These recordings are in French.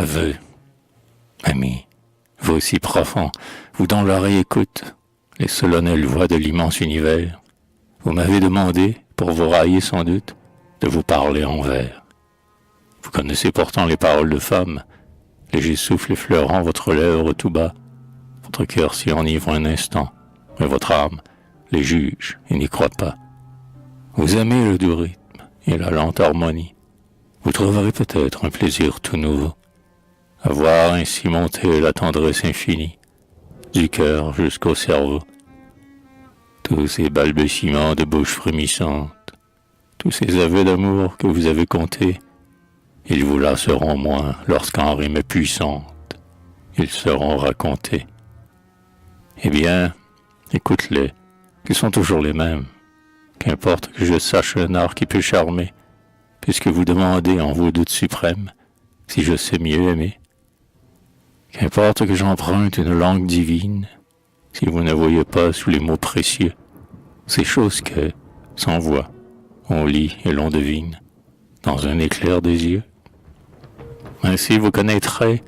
aveu, ami, vous aussi profond, vous dont l'oreille écoute les solennelles voix de l'immense univers, vous m'avez demandé, pour vous railler sans doute, de vous parler en vers. Vous connaissez pourtant les paroles de femme, léger souffle effleurant votre lèvre tout bas, votre cœur s'y enivre un instant, mais votre âme les juge et n'y croit pas. Vous aimez le doux rythme et la lente harmonie, vous trouverez peut-être un plaisir tout nouveau, à voir ainsi monter la tendresse infinie, du cœur jusqu'au cerveau. Tous ces balbutiements de bouche frémissante, tous ces aveux d'amour que vous avez comptés, ils vous lasseront moins lorsqu'en rimes puissantes, ils seront racontés. Eh bien, écoute-les, qu'ils sont toujours les mêmes. Qu'importe que je sache un art qui peut charmer, puisque vous demandez en vos doutes suprêmes si je sais mieux aimer. Qu'importe que j'emprunte une langue divine, si vous ne voyez pas sous les mots précieux ces choses que, sans voix, on lit et l'on devine, dans un éclair des yeux. Ainsi vous connaîtrez,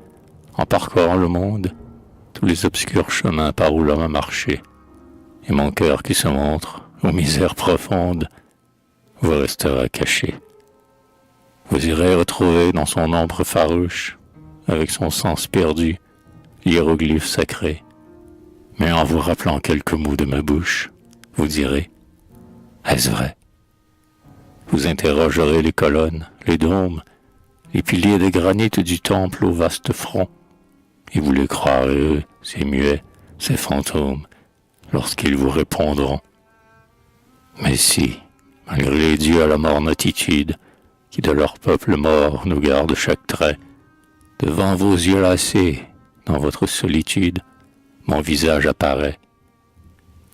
en parcourant le monde, tous les obscurs chemins par où l'homme a marché, et mon cœur qui se montre, aux misères profondes, vous restera caché. Vous irez retrouver dans son ombre farouche, avec son sens perdu, l'hiéroglyphe sacré, mais en vous rappelant quelques mots de ma bouche, vous direz « Est-ce vrai ?» Vous interrogerez les colonnes, les dômes, les piliers de granit du temple au vaste front, et vous les croirez, ces muets, ces fantômes, lorsqu'ils vous répondront. Mais si, malgré les dieux à la morne attitude, qui de leur peuple mort nous gardent chaque trait, devant vos yeux lassés, dans votre solitude, mon visage apparaît.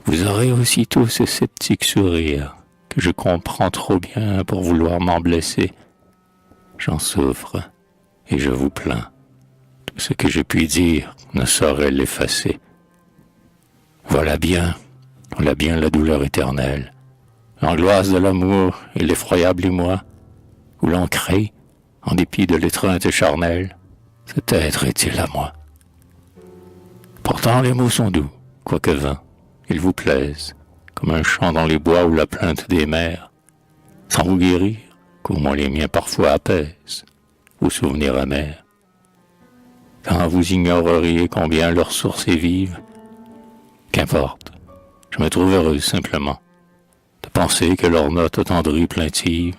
Vous aurez aussitôt ce sceptique sourire, que je comprends trop bien pour vouloir m'en blesser. J'en souffre, et je vous plains. Tout ce que je puis dire ne saurait l'effacer. Voilà bien la douleur éternelle, l'angoisse de l'amour et l'effroyable émoi, où l'on crée, en dépit de l'étreinte charnelle, cet être est-il à moi. Pourtant les mots sont doux, quoique vains, ils vous plaisent, comme un chant dans les bois ou la plainte des mers, sans vous guérir, qu'au moins les miens parfois apaisent, vos souvenirs amers. Quand vous ignoreriez combien leur source est vive, qu'importe, je me trouve heureuse simplement, de penser que leurs notes attendries plaintives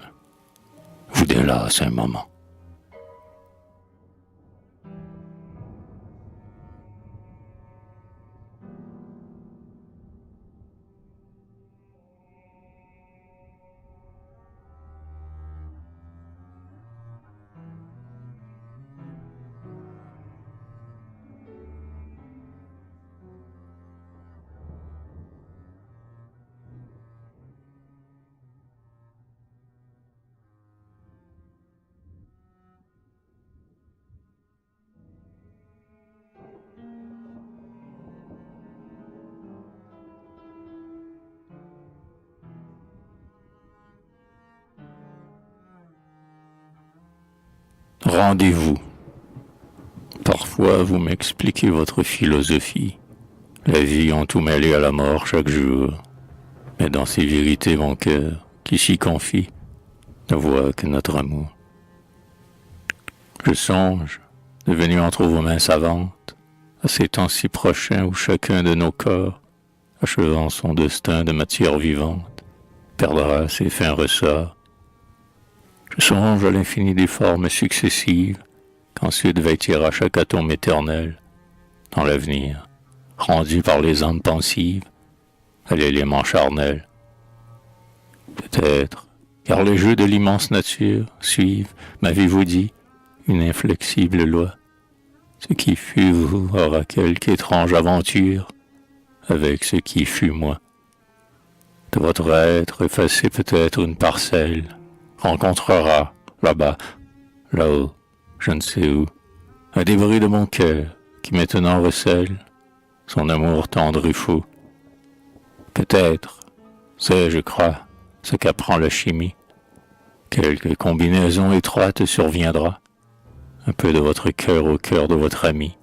vous délassent un moment. Rendez-vous. Parfois vous m'expliquez votre philosophie, la vie en tout mêlé à la mort chaque jour, mais dans ces vérités mon cœur, qui s'y confie, ne voit que notre amour. Je songe, devenu entre vos mains savantes, à ces temps si prochains où chacun de nos corps, achevant son destin de matière vivante, perdra ses fins ressorts. Je songe à l'infini des formes successives qu'ensuite vêtira chaque atome éternel dans l'avenir, rendu par les âmes pensives à l'élément charnel. Peut-être, car les jeux de l'immense nature suivent, m'avez-vous dit, une inflexible loi. Ce qui fut vous aura quelque étrange aventure avec ce qui fut moi. De votre être effacé peut-être une parcelle rencontrera, là-bas, là-haut, je ne sais où, un débris de mon cœur qui maintenant recèle son amour tendre et fou. Peut-être, c'est, je crois, ce qu'apprend la chimie. Quelque combinaison étroite surviendra, un peu de votre cœur au cœur de votre ami,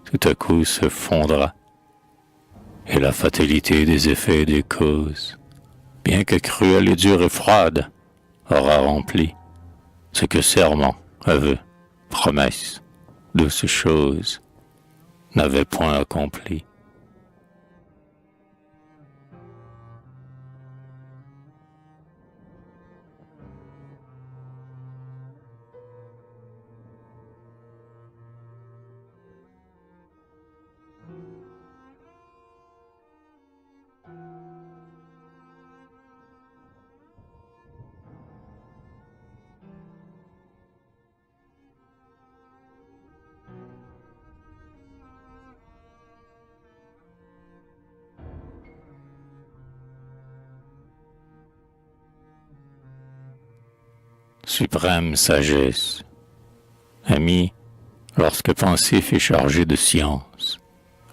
tout à coup se fondra, et la fatalité des effets et des causes, bien que cruelle et dure et froide, aura rempli ce que serment, aveu, promesse, douces choses n'avait point accompli. Suprême sagesse, ami, lorsque pensif et chargé de science,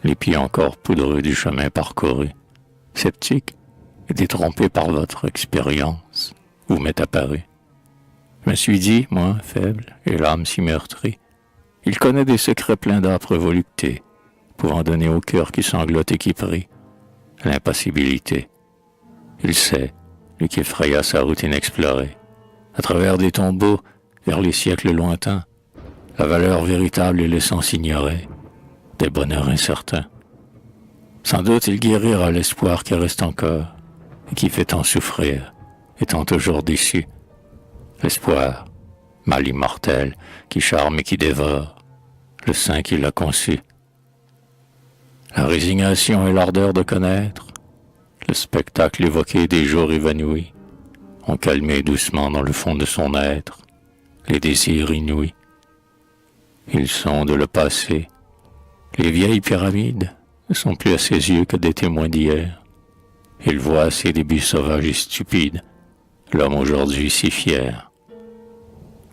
les pieds encore poudreux du chemin parcouru, sceptique et détrompé par votre expérience, vous m'êtes apparu. Je me suis dit, moi, faible, et l'âme si meurtrie, il connaît des secrets pleins d'âpres voluptés, pouvant donner au cœur qui sanglote et qui prie, l'impassibilité. Il sait, lui qui effraya sa route inexplorée, à travers des tombeaux, vers les siècles lointains, la valeur véritable et l'essence ignorée, des bonheurs incertains. Sans doute il guérira l'espoir qui reste encore, et qui fait tant souffrir, étant toujours déçu. L'espoir, mal immortel, qui charme et qui dévore, le sein qui l'a conçu. La résignation et l'ardeur de connaître, le spectacle évoqué des jours évanouis, ont calmé doucement dans le fond de son être les désirs inouïs. Ils sont de le passé. Les vieilles pyramides ne sont plus à ses yeux que des témoins d'hier. Il voit à ses débuts sauvages et stupides l'homme aujourd'hui si fier.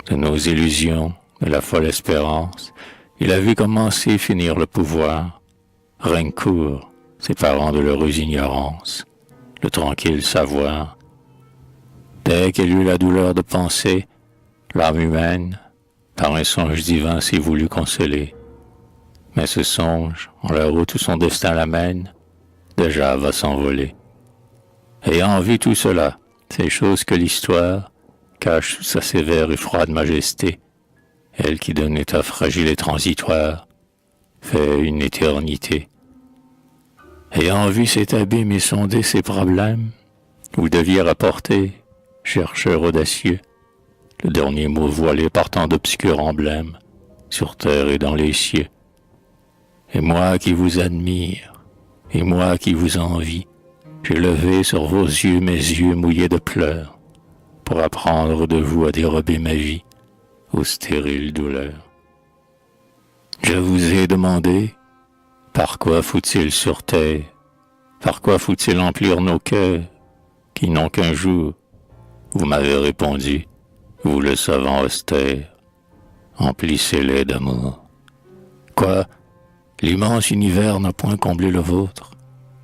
De nos illusions, de la folle espérance, il a vu commencer finir le pouvoir. Règne court, séparant de l'heureuse ignorance, le tranquille savoir. Dès qu'elle eut la douleur de penser, l'âme humaine, par un songe divin, s'est voulu consoler. Mais ce songe, en la route où son destin l'amène, déjà va s'envoler. Ayant vu tout cela, ces choses que l'histoire cache sous sa sévère et froide majesté, elle qui donne état fragile et transitoire, fait une éternité. Ayant vu cet abîme et sondé ses problèmes, vous deviez rapporter, chercheur audacieux, le dernier mot voilé par tant d'obscurs emblèmes, sur terre et dans les cieux. Et moi qui vous admire, et moi qui vous envie, j'ai levé sur vos yeux mes yeux mouillés de pleurs, pour apprendre de vous à dérober ma vie aux stériles douleurs. Je vous ai demandé, par quoi faut-il sur terre, par quoi faut-il emplir nos cœurs, qui n'ont qu'un jour? Vous m'avez répondu, vous le savant austère, emplissez-les d'amour. Quoi? L'immense univers n'a point comblé le vôtre,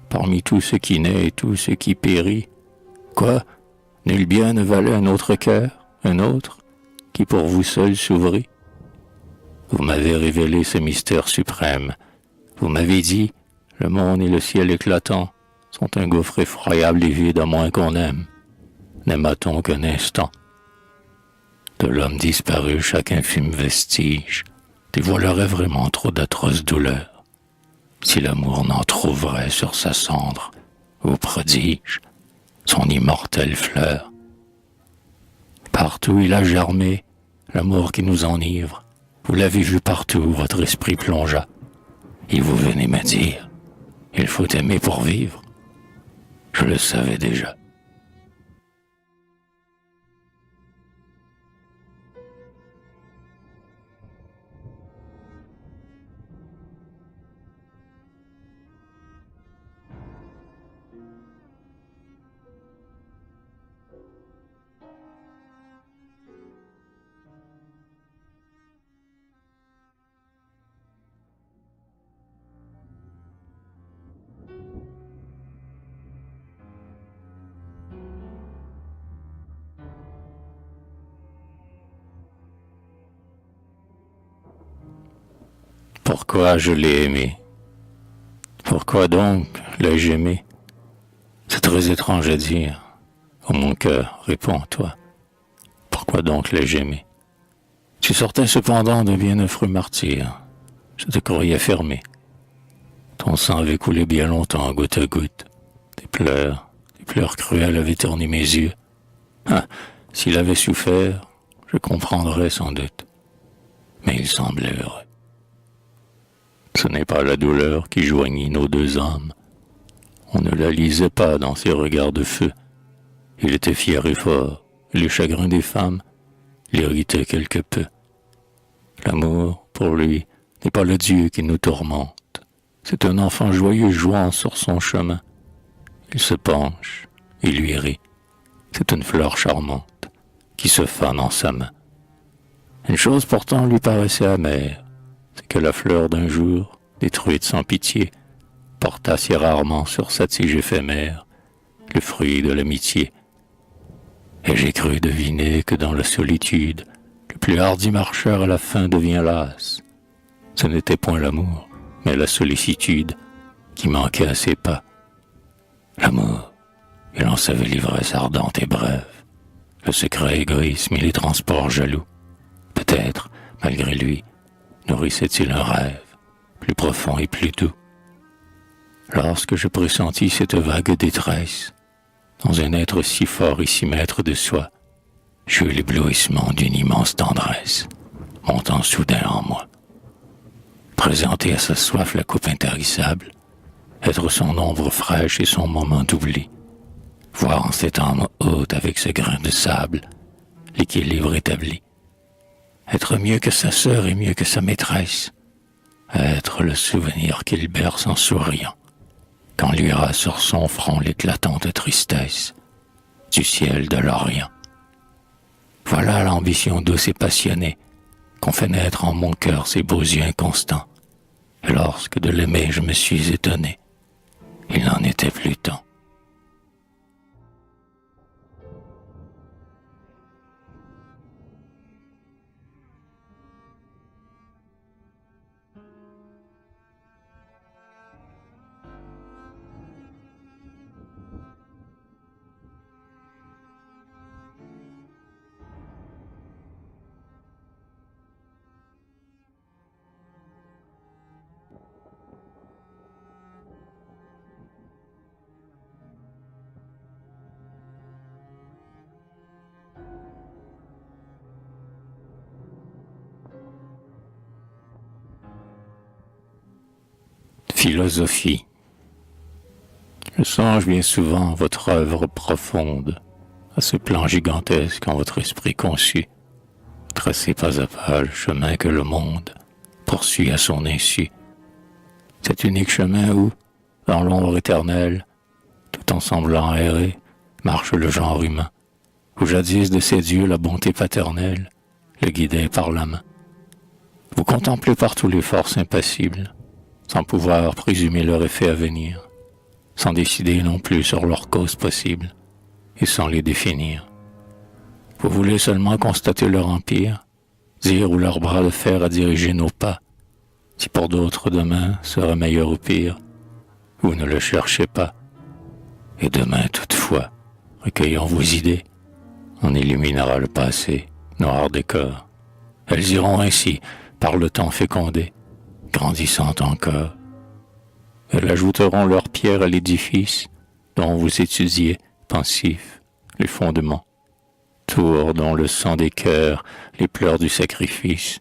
parmi tout ce qui naît et tout ce qui périt. Quoi? Nul bien ne valait un autre cœur, un autre, qui pour vous seul s'ouvrit? Vous m'avez révélé ce mystère suprême. Vous m'avez dit, le monde et le ciel éclatant sont un gouffre effroyable et vide à moins qu'on aime. N'aima-t-on qu'un instant? De l'homme disparu, chaque infime vestige dévoilerait vraiment trop d'atroces douleurs. Si l'amour n'en trouverait sur sa cendre, vous prodige, son immortelle fleur. Partout il a germé, l'amour qui nous enivre. Vous l'avez vu partout où votre esprit plongea. Et vous venez me dire, il faut aimer pour vivre. Je le savais déjà. Pourquoi je l'ai aimé? Pourquoi donc l'ai-je aimé? C'est très étrange à dire. Oh mon cœur, réponds-toi. Pourquoi donc l'ai-je aimé? Tu sortais cependant d'un bien affreux martyr. Je te croyais fermé. Ton sang avait coulé bien longtemps, goutte à goutte. Tes pleurs cruels avaient terni mes yeux. Ah, s'il avait souffert, je comprendrais sans doute. Mais il semblait heureux. Ce n'est pas la douleur qui joignit nos deux âmes. On ne la lisait pas dans ses regards de feu. Il était fier et fort, et les chagrins des femmes l'irritaient quelque peu. L'amour, pour lui, n'est pas le Dieu qui nous tourmente. C'est un enfant joyeux jouant sur son chemin. Il se penche, il lui rit. C'est une fleur charmante qui se fane en sa main. Une chose pourtant lui paraissait amère, c'est que la fleur d'un jour, détruite sans pitié, porta si rarement sur sa tige éphémère le fruit de l'amitié. Et j'ai cru deviner que dans la solitude, le plus hardi marcheur à la fin devient las. Ce n'était point l'amour, mais la sollicitude qui manquait à ses pas. L'amour, il en savait l'ivresse ardente et brève, le secret égoïsme et les transports jaloux. Peut-être, malgré lui, nourrissait-il un rêve, plus profond et plus doux. Lorsque je pressentis cette vague détresse, dans un être si fort et si maître de soi, j'eus l'éblouissement d'une immense tendresse, montant soudain en moi. Présenter à sa soif la coupe intarissable, être son ombre fraîche et son moment d'oubli, voir en cette âme haute avec ce grain de sable l'équilibre établi, être mieux que sa sœur et mieux que sa maîtresse, être le souvenir qu'il berce en souriant, quand luira sur son front l'éclatante tristesse du ciel de l'Orient. Voilà l'ambition douce et passionnée qu'ont fait naître en mon cœur ces beaux yeux inconstants. Et lorsque de l'aimer je me suis étonné, il n'en était plus temps. Philosophie. Je songe bien souvent votre œuvre profonde, à ce plan gigantesque en votre esprit conçu, tracé pas à pas le chemin que le monde poursuit à son insu. Cet unique chemin où, dans l'ombre éternelle, tout en semblant errer, marche le genre humain, où jadis de ses dieux la bonté paternelle le guidait par la main. Vous contemplez partout les forces impassibles, sans pouvoir présumer leur effet à venir, sans décider non plus sur leurs causes possibles, et sans les définir. Vous voulez seulement constater leur empire, dire où leur bras de fer a dirigé nos pas. Si pour d'autres demain sera meilleur ou pire, vous ne le cherchez pas. Et demain toutefois, recueillant vos idées, on illuminera le passé, noir décor. Elles iront ainsi, par le temps fécondé, grandissant encore. Elles ajouteront leurs pierres à l'édifice dont vous étudiez, pensif, les fondements. Tours dont le sang des cœurs, les pleurs du sacrifice,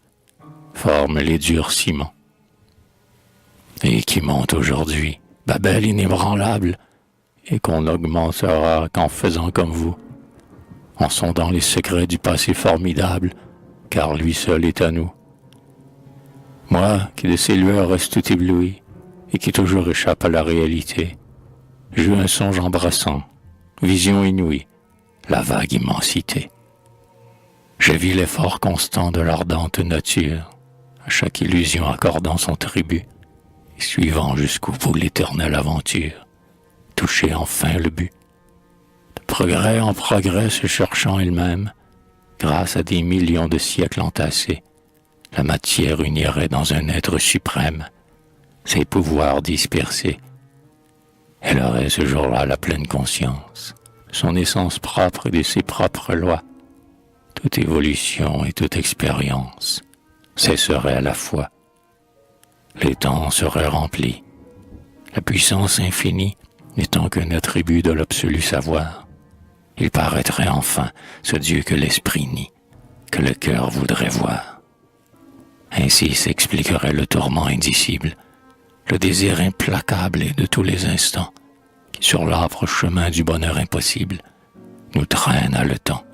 forment les durs ciments. Et qui monte aujourd'hui, Babel inébranlable, et qu'on augmentera qu'en faisant comme vous, en sondant les secrets du passé formidable, car lui seul est à nous. Moi, qui de ces lueurs reste tout ébloui, et qui toujours échappe à la réalité, j'eus un songe embrassant, vision inouïe, la vague immensité. Je vis l'effort constant de l'ardente nature, à chaque illusion accordant son tribut, et suivant jusqu'au bout l'éternelle aventure, toucher enfin le but. De progrès en progrès se cherchant elle-même, grâce à des millions de siècles entassés, la matière unirait dans un être suprême, ses pouvoirs dispersés. Elle aurait ce jour-là la pleine conscience, son essence propre et de ses propres lois. Toute évolution et toute expérience cesserait à la fois. Les temps seraient remplis, la puissance infinie n'étant qu'un attribut de l'absolu savoir. Il paraîtrait enfin ce Dieu que l'esprit nie, que le cœur voudrait voir. Ainsi s'expliquerait le tourment indicible, le désir implacable et de tous les instants, qui sur l'âpre chemin du bonheur impossible, nous traîne haletant.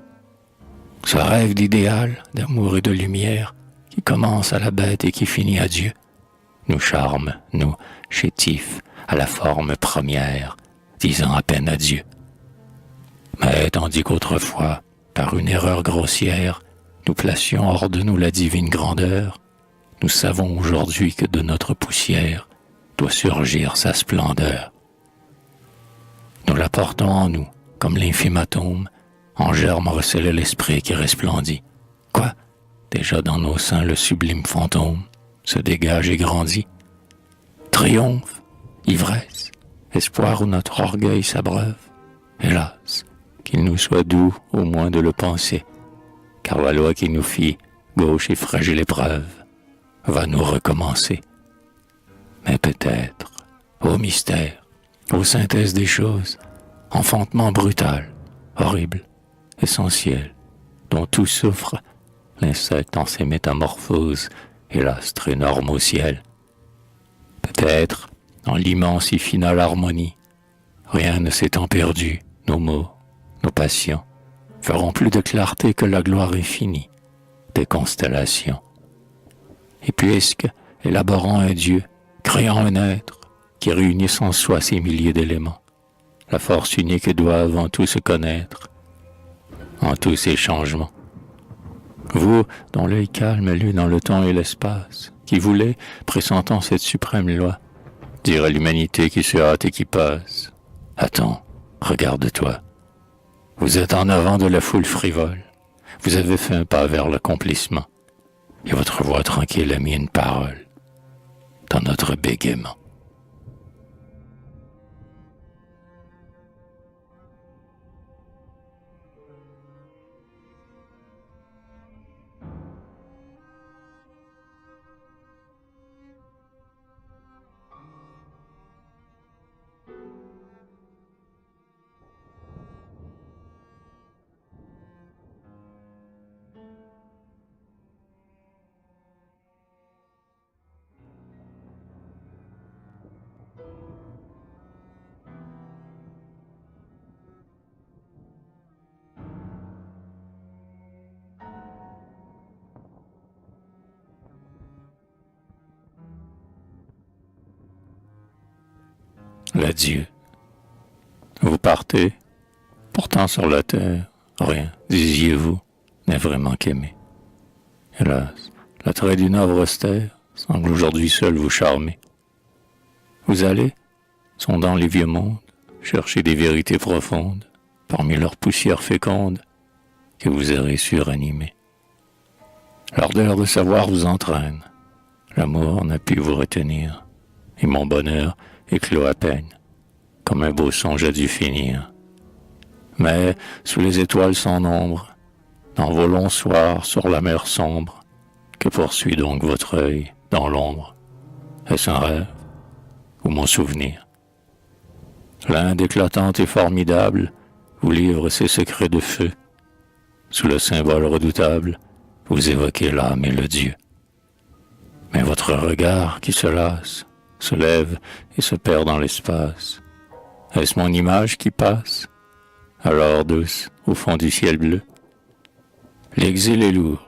Ce rêve d'idéal, d'amour et de lumière, qui commence à la bête et qui finit à Dieu, nous charme, nous, chétifs, à la forme première, disant à peine adieu. Mais tandis qu'autrefois, par une erreur grossière, nous placions hors de nous la divine grandeur, nous savons aujourd'hui que de notre poussière doit surgir sa splendeur. Nous la portons en nous, comme l'infime atome, en germe recélé l'esprit qui resplendit. Quoi? Déjà dans nos seins le sublime fantôme se dégage et grandit. Triomphe, ivresse, espoir où notre orgueil s'abreuve. Hélas, qu'il nous soit doux au moins de le penser, car la loi qui nous fit gauche et fragile épreuve va nous recommencer. Mais peut-être, ô mystère, ô synthèse des choses, enfantement brutal, horrible, essentiel, dont tout souffre, l'insecte en ses métamorphoses et l'astre énorme au ciel. Peut-être, en l'immense et finale harmonie, rien ne s'étant perdu, nos mots, nos passions, feront plus de clarté que la gloire infinie des constellations. Et puisque, élaborant un Dieu, créant un être, qui réunisse en soi ces milliers d'éléments, la force unique doit avant tout se connaître, en tous ces changements. Vous, dont l'œil calme lu dans le temps et l'espace, qui voulez, pressentant cette suprême loi, dire à l'humanité qui se hâte et qui passe, « Attends, regarde-toi. Vous êtes en avant de la foule frivole. Vous avez fait un pas vers l'accomplissement. Et votre voix tranquille a mis une parole dans notre bégaiement. » L'adieu. Vous partez, pourtant sur la terre, rien, disiez-vous, n'est vraiment qu'aimer. Hélas, l'attrait d'une œuvre austère semble aujourd'hui seul vous charmer. Vous allez, sondant les vieux mondes, chercher des vérités profondes, parmi leurs poussières fécondes, que vous aurez su ranimer. L'ardeur de savoir vous entraîne, l'amour n'a pu vous retenir, et mon bonheur éclot à peine, comme un beau songe a dû finir. Mais, sous les étoiles sans nombre, dans vos longs soirs sur la mer sombre, que poursuit donc votre œil dans l'ombre? Est-ce un rêve ou mon souvenir? L'Inde éclatante et formidable vous livre ses secrets de feu. Sous le symbole redoutable, vous évoquez l'âme et le Dieu. Mais votre regard qui se lasse, se lève et se perd dans l'espace. Est-ce mon image qui passe? Alors douce, au fond du ciel bleu. L'exil est lourd,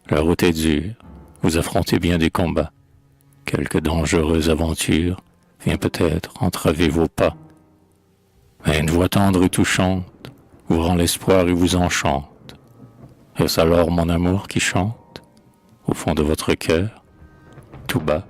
la route est dure, vous affrontez bien des combats. Quelque dangereuse aventure vient peut-être entraver vos pas. Mais une voix tendre et touchante vous rend l'espoir et vous enchante. Est-ce alors mon amour qui chante, au fond de votre cœur, tout bas?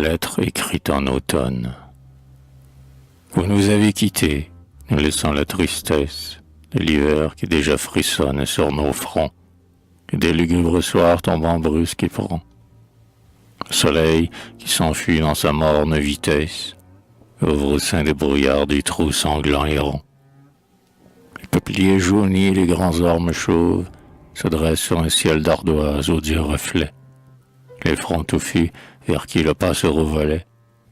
lettre écrite en automne. Vous nous avez quittés, nous laissant la tristesse de l'hiver qui déjà frissonne sur nos fronts, et des lugubres soirs tombant brusques et prompts. Le soleil qui s'enfuit dans sa morne vitesse ouvre au sein des brouillards des trous sanglants et ronds. Les peupliers jaunis et les grands ormes chauves se dressent sur un ciel d'ardoise aux dieux reflets. Les fronts touffus vers qui le passereau volait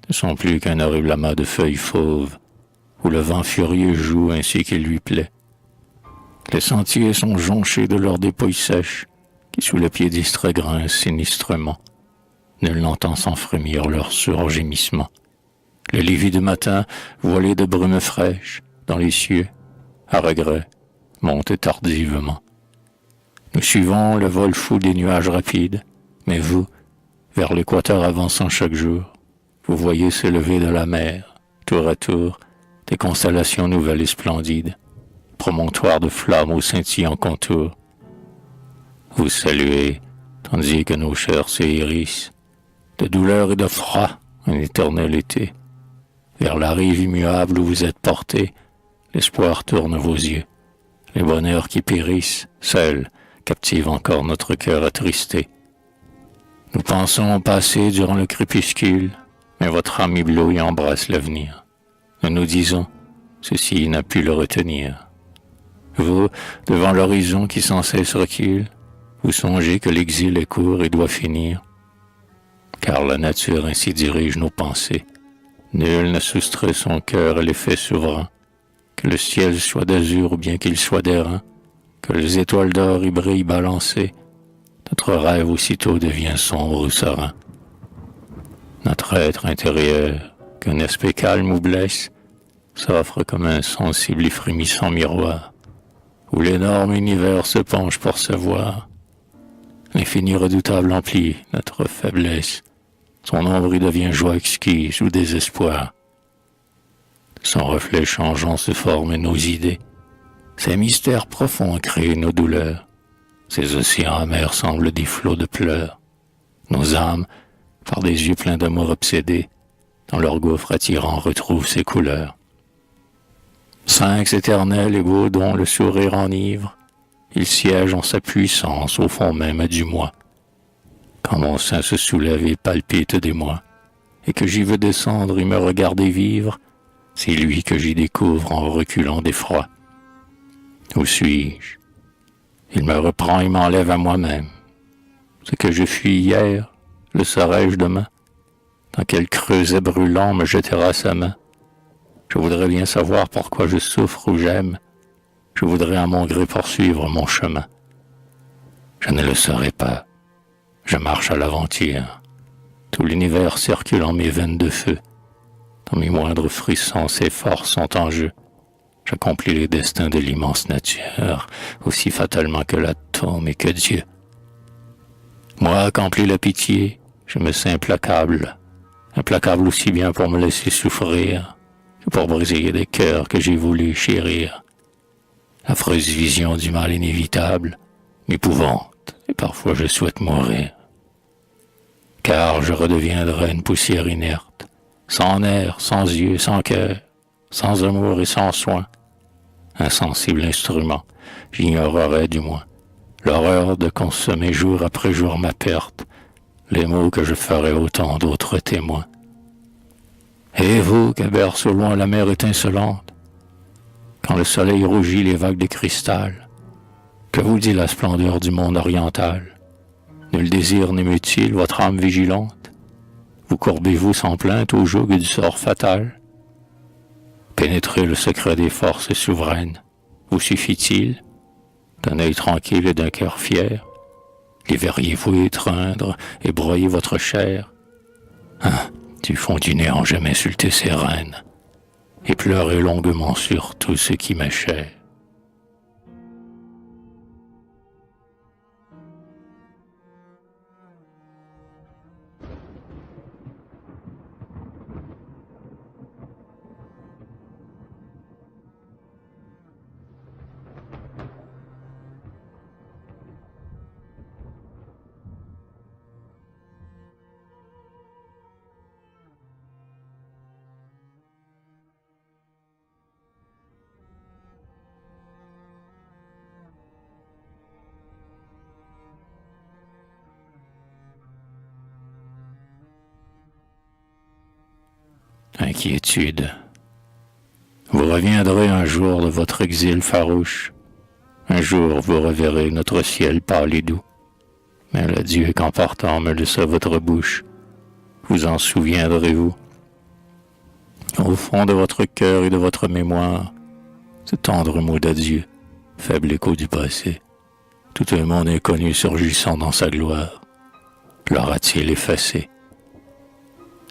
ne sont plus qu'un horrible amas de feuilles fauves, où le vent furieux joue ainsi qu'il lui plaît. Les sentiers sont jonchés de leurs dépouilles sèches, qui sous le pied distrait grincent sinistrement. Nul n'entend sans frémir leur surgémissement. Le livide matin, voilé de brumes fraîches, dans les cieux, à regret, monte tardivement. Nous suivons le vol fou des nuages rapides, mais vous, vers l'équateur avançant chaque jour, vous voyez s'élever de la mer, tour à tour, des constellations nouvelles et splendides, promontoires de flammes aux scintillants contours. Vous saluez, tandis que nos chairs se hérissent, de douleur et de froid, un éternel été. Vers la rive immuable où vous êtes portés, l'espoir tourne vos yeux. Les bonheurs qui périssent, seuls, captivent encore notre cœur attristé. Nous pensons au passé durant le crépuscule, mais votre âme éblouie embrasse l'avenir. Nous nous disons, ceci n'a pu le retenir. Vous, devant l'horizon qui sans cesse recule, vous songez que l'exil est court et doit finir. Car la nature ainsi dirige nos pensées. Nul ne soustrait son cœur à l'effet souverain. Que le ciel soit d'azur ou bien qu'il soit d'airain, que les étoiles d'or y brillent balancées, notre rêve aussitôt devient sombre ou serein. Notre être intérieur, qu'un aspect calme ou blesse, s'offre comme un sensible et frémissant miroir, où l'énorme univers se penche pour se voir. L'infini redoutable emplit notre faiblesse, son ombre y devient joie exquise ou désespoir. Son reflet changeant se forment nos idées, ces mystères profonds créent nos douleurs, ces océans amers semblent des flots de pleurs. Nos âmes, par des yeux pleins d'amour obsédés, dans leur gouffre attirant retrouvent ses couleurs. Sphinx éternel et beau dont le sourire enivre, il siège en sa puissance au fond même du moi. Quand mon sein se soulève et palpite d'émoi, et que j'y veux descendre et me regarder vivre, c'est lui que j'y découvre en reculant d'effroi. Où suis-je? Il me reprend et m'enlève à moi-même. Ce que je fuis hier, le serai-je demain? Dans quel creuset brûlant me jettera sa main? Je voudrais bien savoir pourquoi je souffre ou j'aime. Je voudrais à mon gré poursuivre mon chemin. Je ne le saurais pas. Je marche à l'aventure. Tout l'univers circule en mes veines de feu. Dans mes moindres frissons, ses forces sont en jeu. J'accomplis les destins de l'immense nature, aussi fatalement que l'atome et que Dieu. Moi, qu'emplit la pitié, je me sens implacable aussi bien pour me laisser souffrir que pour briser des cœurs que j'ai voulu chérir. L'affreuse vision du mal inévitable m'épouvante et parfois je souhaite mourir. Car je redeviendrai une poussière inerte, sans nerfs, sans yeux, sans cœur, sans amour et sans soin. Insensible instrument, j'ignorerai du moins l'horreur de consommer jour après jour ma perte, les maux que je ferai autant d'autres témoins. Et vous, que berce au loin la mer étincelante, quand le soleil rougit les vagues de cristal, que vous dit la splendeur du monde oriental? Nul désir n'émeut-il votre âme vigilante? Vous courbez-vous sans plainte au joug du sort fatal? Pénétrer le secret des forces souveraines, vous suffit-il? D'un œil tranquille et d'un cœur fier, les verriez-vous étreindre et broyer votre chair? Du fond du néant j'aime insulter ces reines, et pleurer longuement sur tout ce qui m'est cher. inquiétude. Vous reviendrez un jour de votre exil farouche. Un jour vous reverrez notre ciel pâle et doux. Mais l'adieu qu'en partant me laissa votre bouche. Vous en souviendrez-vous? Au fond de votre cœur et de votre mémoire, ce tendre mot d'adieu, faible écho du passé, tout un monde inconnu surgissant dans sa gloire, l'aura-t-il effacé?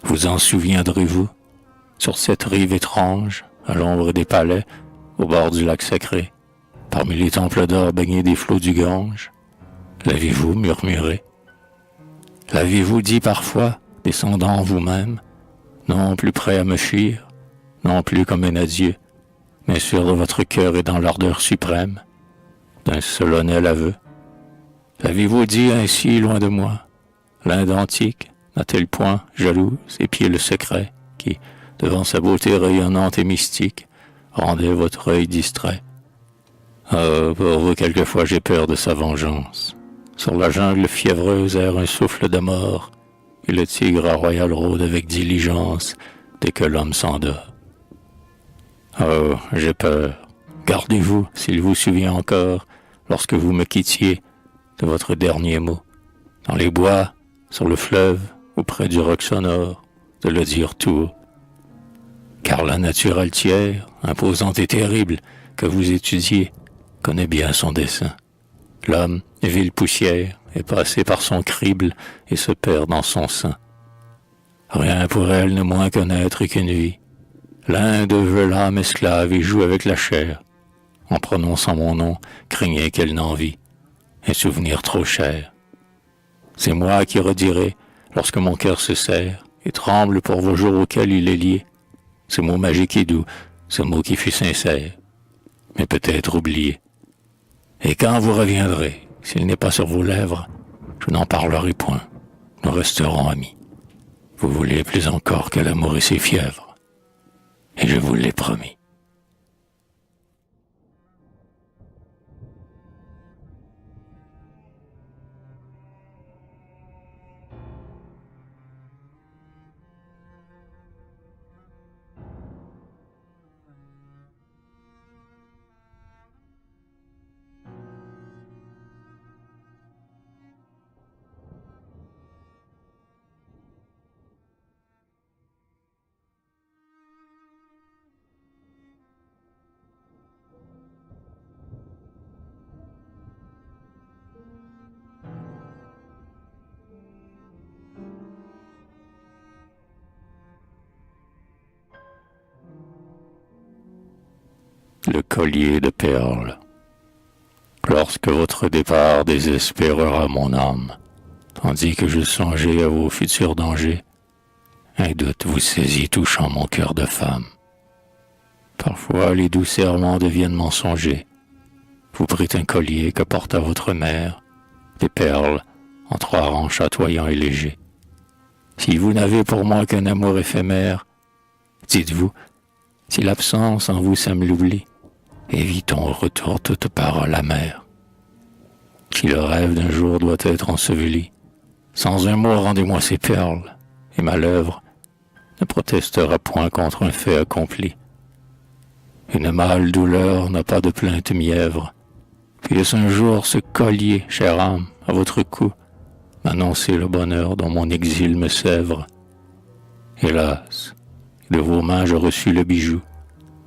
Vous en souviendrez-vous? Sur cette rive étrange, à l'ombre des palais, au bord du lac sacré, parmi les temples d'or baignés des flots du Gange, l'avez-vous murmuré? L'avez-vous dit parfois, descendant vous-même, non plus prêt à me fuir, non plus comme un adieu, mais sûr de votre cœur et dans l'ardeur suprême d'un solennel aveu? L'avez-vous dit ainsi loin de moi? L'Inde antique n'a-t-elle point, jalouse, épié le secret qui, devant sa beauté rayonnante et mystique, rendait votre œil distrait? Oh, pour vous, quelquefois j'ai peur de sa vengeance. Sur la jungle fiévreuse erre un souffle de mort, et le tigre à royal rôde avec diligence dès que l'homme s'endort. Oh, j'ai peur. Gardez-vous, s'il vous souvient encore, lorsque vous me quittiez, de votre dernier mot. Dans les bois, sur le fleuve, auprès du roc sonore, de le dire tout haut. Car la nature altière, imposante et terrible, que vous étudiez, connaît bien son dessein. L'homme, vile poussière, est passé par son crible et se perd dans son sein. Rien pour elle ne moins qu'un être et qu'une vie. L'Inde veut l'âme esclave et joue avec la chair. En prononçant mon nom, craignait qu'elle n'en vît. Un souvenir trop cher. C'est moi qui redirai, lorsque mon cœur se serre, et tremble pour vos jours auxquels il est lié. Ce mot magique et doux, ce mot qui fut sincère, mais peut-être oublié. Et quand vous reviendrez, s'il n'est pas sur vos lèvres, je n'en parlerai point. Nous resterons amis. Vous voulez plus encore que l'amour et ses fièvres. Et je vous l'ai promis. Le collier de perles. Lorsque votre départ désespérera mon âme, tandis que je songeais à vos futurs dangers, un doute vous saisit touchant mon cœur de femme. Parfois les doux serments deviennent mensongers. Vous prit un collier que porta votre mère, des perles en 3 rangs chatoyants et légers. Si vous n'avez pour moi qu'un amour éphémère, dites-vous, si l'absence en vous sème l'oubli, évitons au retour toute parole amère. Si le rêve d'un jour doit être enseveli, sans un mot rendez-moi ces perles, et ma lèvre ne protestera point contre un fait accompli. Une mâle douleur n'a pas de plainte mièvre. Puisse un jour ce collier, chère âme, à votre cou, m'annoncer le bonheur dont mon exil me sèvre. Hélas, de vos mains je reçus le bijou.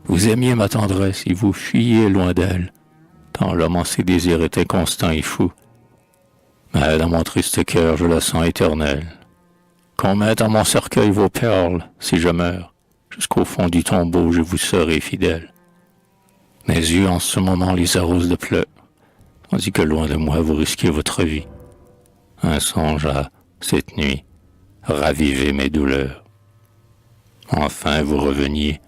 Vous aimiez ma tendresse et vous fuyiez loin d'elle, tant l'homme en ses désirs est inconstant et fou. Mais dans mon triste cœur je la sens éternelle. Qu'on mette en mon cercueil vos perles, si je meurs, jusqu'au fond du tombeau je vous serai fidèle. Mes yeux en ce moment les arrosent de pleurs, tandis que loin de moi vous risquez votre vie. Un songe a, cette nuit, ravivé mes douleurs. Enfin vous reveniez,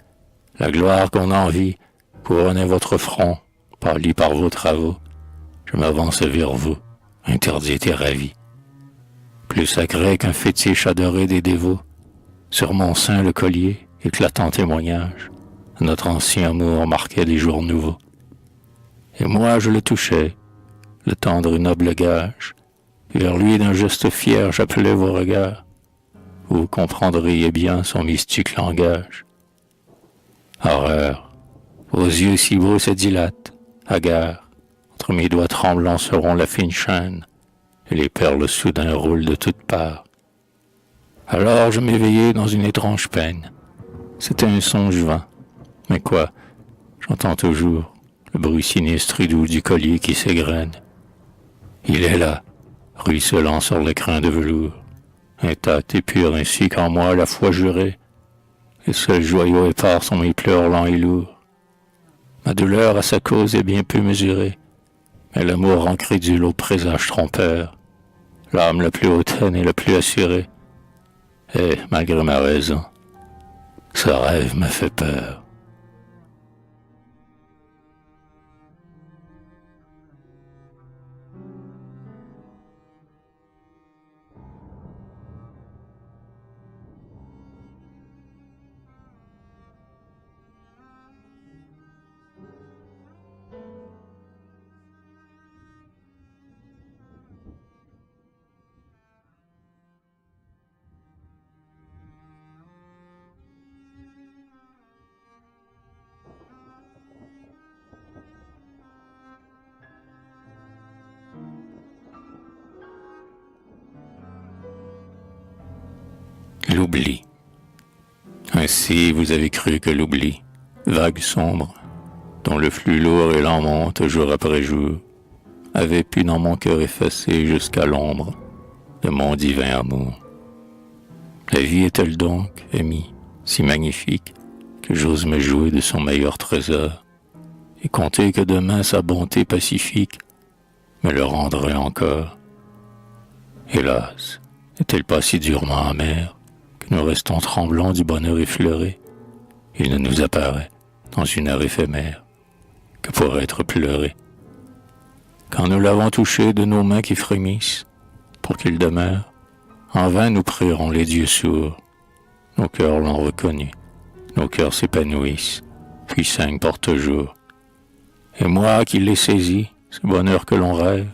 la gloire qu'on envie couronnait votre front, pâli par vos travaux. Je m'avance vers vous, interdite et ravie. Plus sacré qu'un fétiche adoré des dévots, sur mon sein le collier, éclatant témoignage, notre ancien amour marquait des jours nouveaux. Et moi je le touchais, le tendre et noble gage, vers lui d'un geste fier j'appelais vos regards. vous comprendriez bien son mystique langage. Horreur, vos yeux si beaux se dilatent, hagards, entre mes doigts tremblants seront la fine chaîne, et les perles soudain roulent de toutes parts. Alors je m'éveillai dans une étrange peine. C'était un songe vain. Mais quoi, j'entends toujours le bruit sinistre et doux du collier qui s'égrène. Il est là, ruisselant sur l'écrin de velours, intact et pur ainsi qu'en moi la foi jurée. Les seuls joyaux épars sont mes pleurs lents et lourds. Ma douleur à sa cause est bien peu mesurée, mais l'amour incrédule au présage trompeur, l'âme la plus hautaine et la plus assurée. Et, malgré ma raison, ce rêve me fait peur. L'oubli. Ainsi vous avez cru que l'oubli, vague sombre, dont le flux lourd et lent monte jour après jour, avait pu dans mon cœur effacer jusqu'à l'ombre de mon divin amour. La vie est-elle donc, amie, si magnifique, que j'ose me jouer de son meilleur trésor, et compter que demain sa bonté pacifique me le rendrait encore? Hélas, n'est-elle pas si durement amère que nous restons tremblants du bonheur effleuré? Il ne nous apparaît, dans une heure éphémère, que pour être pleuré. Quand nous l'avons touché de nos mains qui frémissent, pour qu'il demeure, en vain nous prierons les dieux sourds. Nos cœurs l'ont reconnu, nos cœurs s'épanouissent, puis saignent pour toujours. Et moi qui l'ai saisi, ce bonheur que l'on rêve,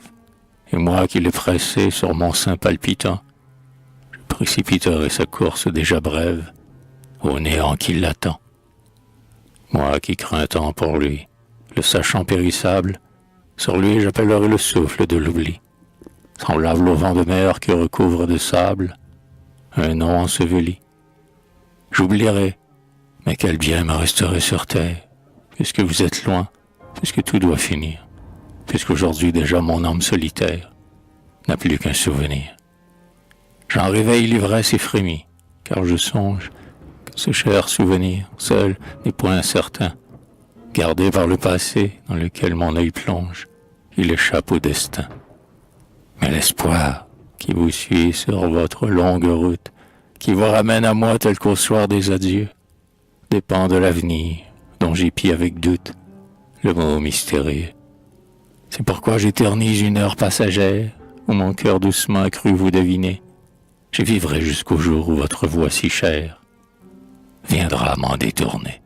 et moi qui l'ai pressé sur mon sein palpitant, je précipiterai sa course déjà brève au néant qui l'attend. Moi qui crains tant pour lui, le sachant périssable, sur lui j'appellerai le souffle de l'oubli, semblable au vent de mer qui recouvre de sable un nom enseveli. J'oublierai, mais quel bien me resterait sur terre, puisque vous êtes loin, puisque tout doit finir, puisqu'aujourd'hui déjà mon âme solitaire n'a plus qu'un souvenir. J'en réveille l'ivresse et frémis, car je songe que ce cher souvenir, seul, n'est point incertain. Gardé par le passé dans lequel mon œil plonge, il échappe au destin. Mais l'espoir qui vous suit sur votre longue route, qui vous ramène à moi tel qu'au soir des adieux, dépend de l'avenir dont j'épie avec doute le mot mystérieux. C'est pourquoi j'éternise une heure passagère où mon cœur doucement a cru vous deviner. Je vivrai jusqu'au jour où votre voix si chère viendra m'en détourner.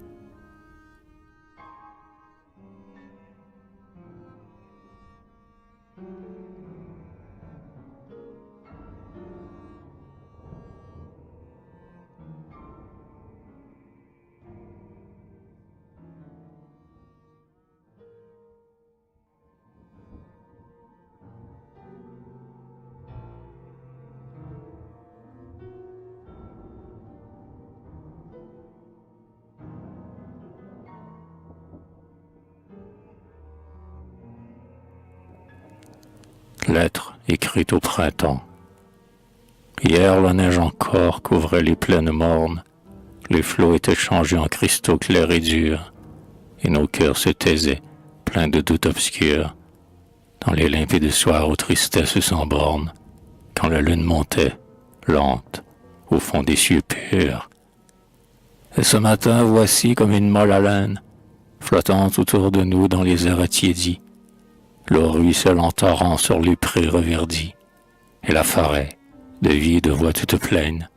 Lettre écrite au printemps. Hier, la neige encore couvrait les plaines mornes, les flots étaient changés en cristaux clairs et durs, et nos cœurs se taisaient, pleins de doutes obscurs, dans les limpides soirs aux tristesses sans bornes, quand la lune montait, lente, au fond des cieux purs. Et ce matin, voici comme une molle haleine, flottant autour de nous dans les airs attiédis, l'eau ruisselle en torrent sur les prés reverdis, et la forêt, de vie et de voix toute pleine,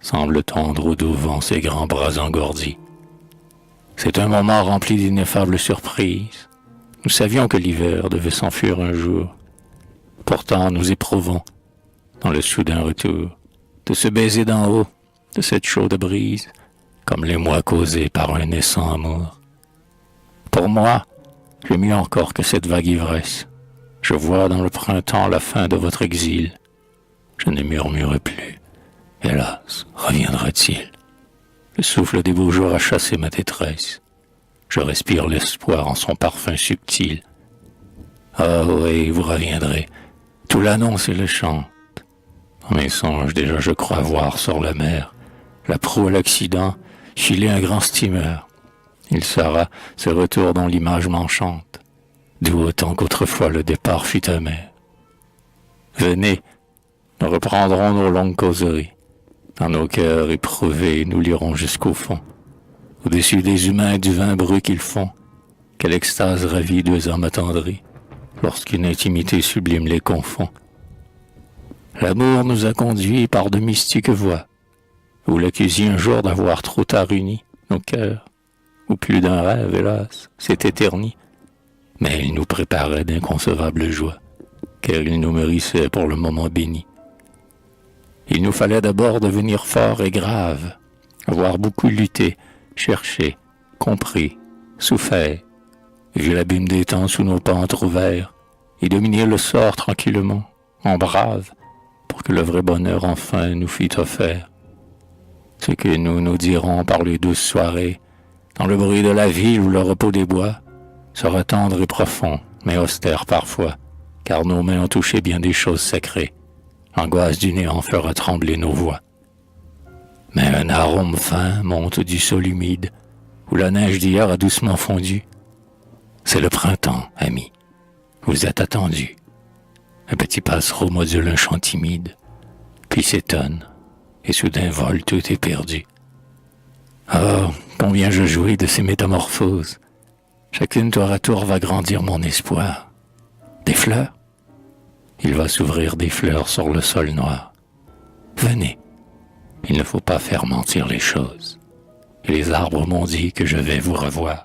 semble tendre au doux vent ses grands bras engourdis. C'est un moment rempli d'ineffables surprises. Nous savions que l'hiver devait s'enfuir un jour. Pourtant, nous éprouvons, dans le soudain retour, de ce baiser d'en haut de cette chaude brise, comme l'émoi causé par un naissant amour. Pour moi, j'ai mieux encore que cette vague ivresse. Je vois dans le printemps la fin de votre exil. Je ne murmurerai plus. Hélas, reviendra-t-il? Le souffle des beaux jours a chassé ma détresse. Je respire l'espoir en son parfum subtil. Ah oui, vous reviendrez. Tout l'annonce et le chante. Dans mes songes, déjà je crois voir sur la mer la proue à l'accident filer un grand steamer. Il sera ce retour dont l'image m'enchante, d'où autant qu'autrefois le départ fut amer. Venez, nous reprendrons nos longues causeries. Dans nos cœurs éprouvés, nous lirons jusqu'au fond. Au-dessus des humains et du vin brut qu'ils font, quelle extase ravie deux âmes attendries, lorsqu'une intimité sublime les confond. L'amour nous a conduits par de mystiques voies. Vous l'accusiez un jour d'avoir trop tard uni nos cœurs, où plus d'un rêve, hélas, s'est éterni. Mais il nous préparait d'inconcevables joies, car il nous mûrissait pour le moment béni. Il nous fallait d'abord devenir forts et graves, avoir beaucoup lutté, cherché, compris, souffert, vu l'abîme des temps sous nos pas entr'ouverts, et dominer le sort tranquillement, en brave, pour que le vrai bonheur enfin nous fût offert. Ce que nous nous dirons par les douces soirées, dans le bruit de la ville ou le repos des bois, sera tendre et profond, mais austère parfois, car nos mains ont touché bien des choses sacrées. L'angoisse du néant fera trembler nos voix. Mais un arôme fin monte du sol humide, où la neige d'hier a doucement fondu. C'est le printemps, ami. Vous êtes attendus. Un petit passereau module un chant timide, puis s'étonne, et soudain vole, tout est perdu. Oh, combien je jouis de ces métamorphoses. Chacune tour à tour va grandir mon espoir. Des fleurs? Il va s'ouvrir des fleurs sur le sol noir. Venez, il ne faut pas faire mentir les choses. Et les arbres m'ont dit que je vais vous revoir.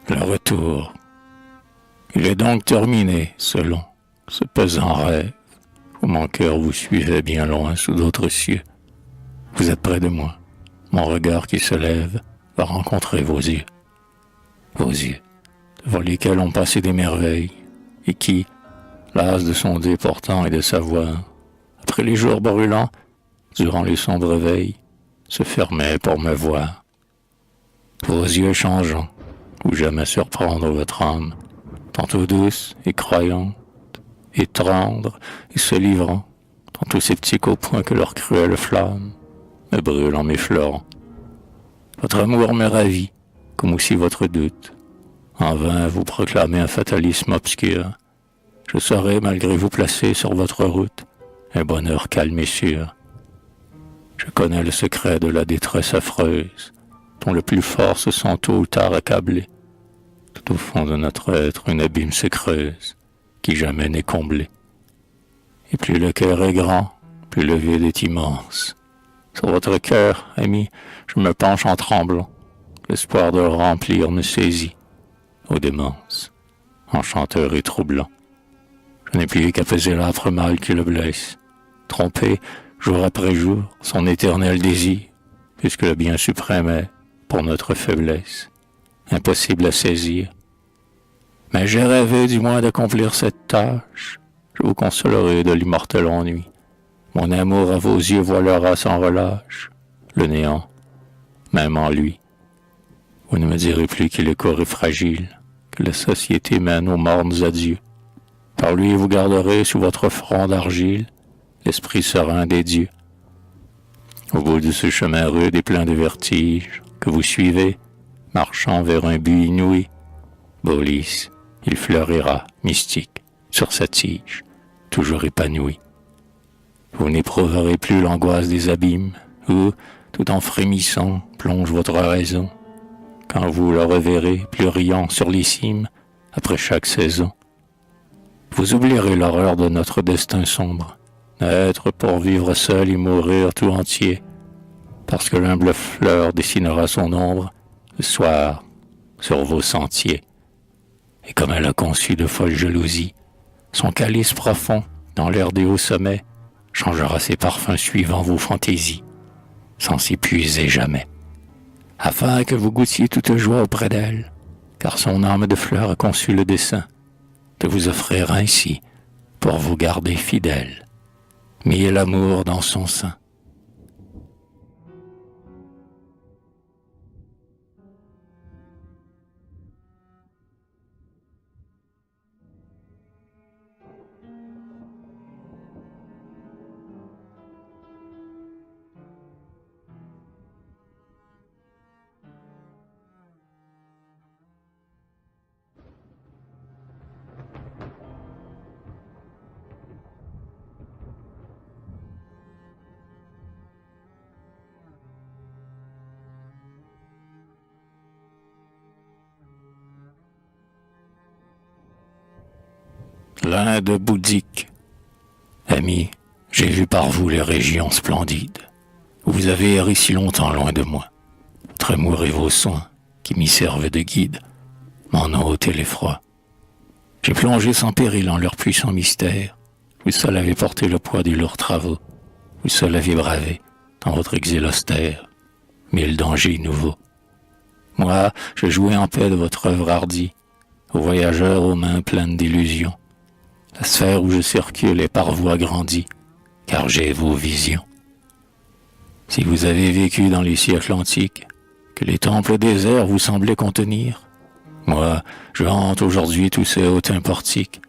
Le retour. Il est donc terminé, ce long, ce pesant rêve, où mon cœur vous suivait bien loin sous d'autres cieux. Vous êtes près de moi. Mon regard qui se lève va rencontrer vos yeux. Vos yeux, devant lesquels ont passé des merveilles, et qui, las de sonder pourtant et de savoir, après les jours brûlants, durant les sombres veilles, se fermaient pour me voir. Vos yeux changeants, ou jamais surprendre votre âme, tantôt douce et croyante, et tendre et se livrant, tantôt sceptique au point que leur cruelle flamme me brûle en m'effleurant. Votre amour me ravit, comme aussi votre doute. En vain vous proclamez un fatalisme obscur. Je saurai, malgré vous placer sur votre route, un bonheur calme et sûr. Je connais le secret de la détresse affreuse, dont le plus fort se sent tôt ou tard accablé. Tout au fond de notre être, un abîme se creuse, qui jamais n'est comblé. Et plus le cœur est grand, plus le vide est immense. Sur votre cœur, ami, je me penche en tremblant. L'espoir de le remplir me saisit, aux démences, enchanteur et troublant. Je n'ai plus qu'à peser l'âpre mal qui le blesse, tromper, jour après jour, son éternel désir, puisque le bien suprême est, pour notre faiblesse, impossible à saisir. Mais j'ai rêvé du moins d'accomplir cette tâche. Je vous consolerai de l'immortel ennui. Mon amour à vos yeux voilera sans relâche le néant, même en lui. Vous ne me direz plus qu'il est corps et fragile, que la société mène aux mornes adieux. Par lui vous garderez sous votre front d'argile l'esprit serein des dieux. Au bout de ce chemin rude et plein de vertiges que vous suivez, marchant vers un but inouï. Beau lys, il fleurira, mystique, sur sa tige, toujours épanoui. Vous n'éprouverez plus l'angoisse des abîmes, où, tout en frémissant, plonge votre raison, quand vous le reverrez, plus riant sur les cimes, après chaque saison. Vous oublierez l'horreur de notre destin sombre, naître pour vivre seul et mourir tout entier, parce que l'humble fleur dessinera son ombre, le soir, sur vos sentiers. Et comme elle a conçu de folles jalousies, son calice profond, dans l'air des hauts sommets, changera ses parfums suivant vos fantaisies, sans s'épuiser jamais, afin que vous goûtiez toute joie auprès d'elle, car son âme de fleur a conçu le dessein de vous offrir ainsi, pour vous garder fidèle, mis l'amour dans son sein. L'Inde bouddhique. Amis, j'ai vu par vous les régions splendides, où vous avez erré si longtemps loin de moi. Votre amour et vos soins, qui m'y servent de guide, m'en ont ôté l'effroi. J'ai plongé sans péril en leur puissant mystère. Vous seul avez porté le poids des lourds travaux. Vous seul avez bravé, dans votre exil austère, 1000 dangers nouveaux. Moi, je jouais en paix de votre œuvre hardie, aux voyageurs aux mains pleines d'illusions. La sphère où je circule est par vous agrandie, car j'ai vos visions. Si vous avez vécu dans les siècles antiques, que les temples déserts vous semblaient contenir, moi, je hante aujourd'hui tous ces hautains portiques,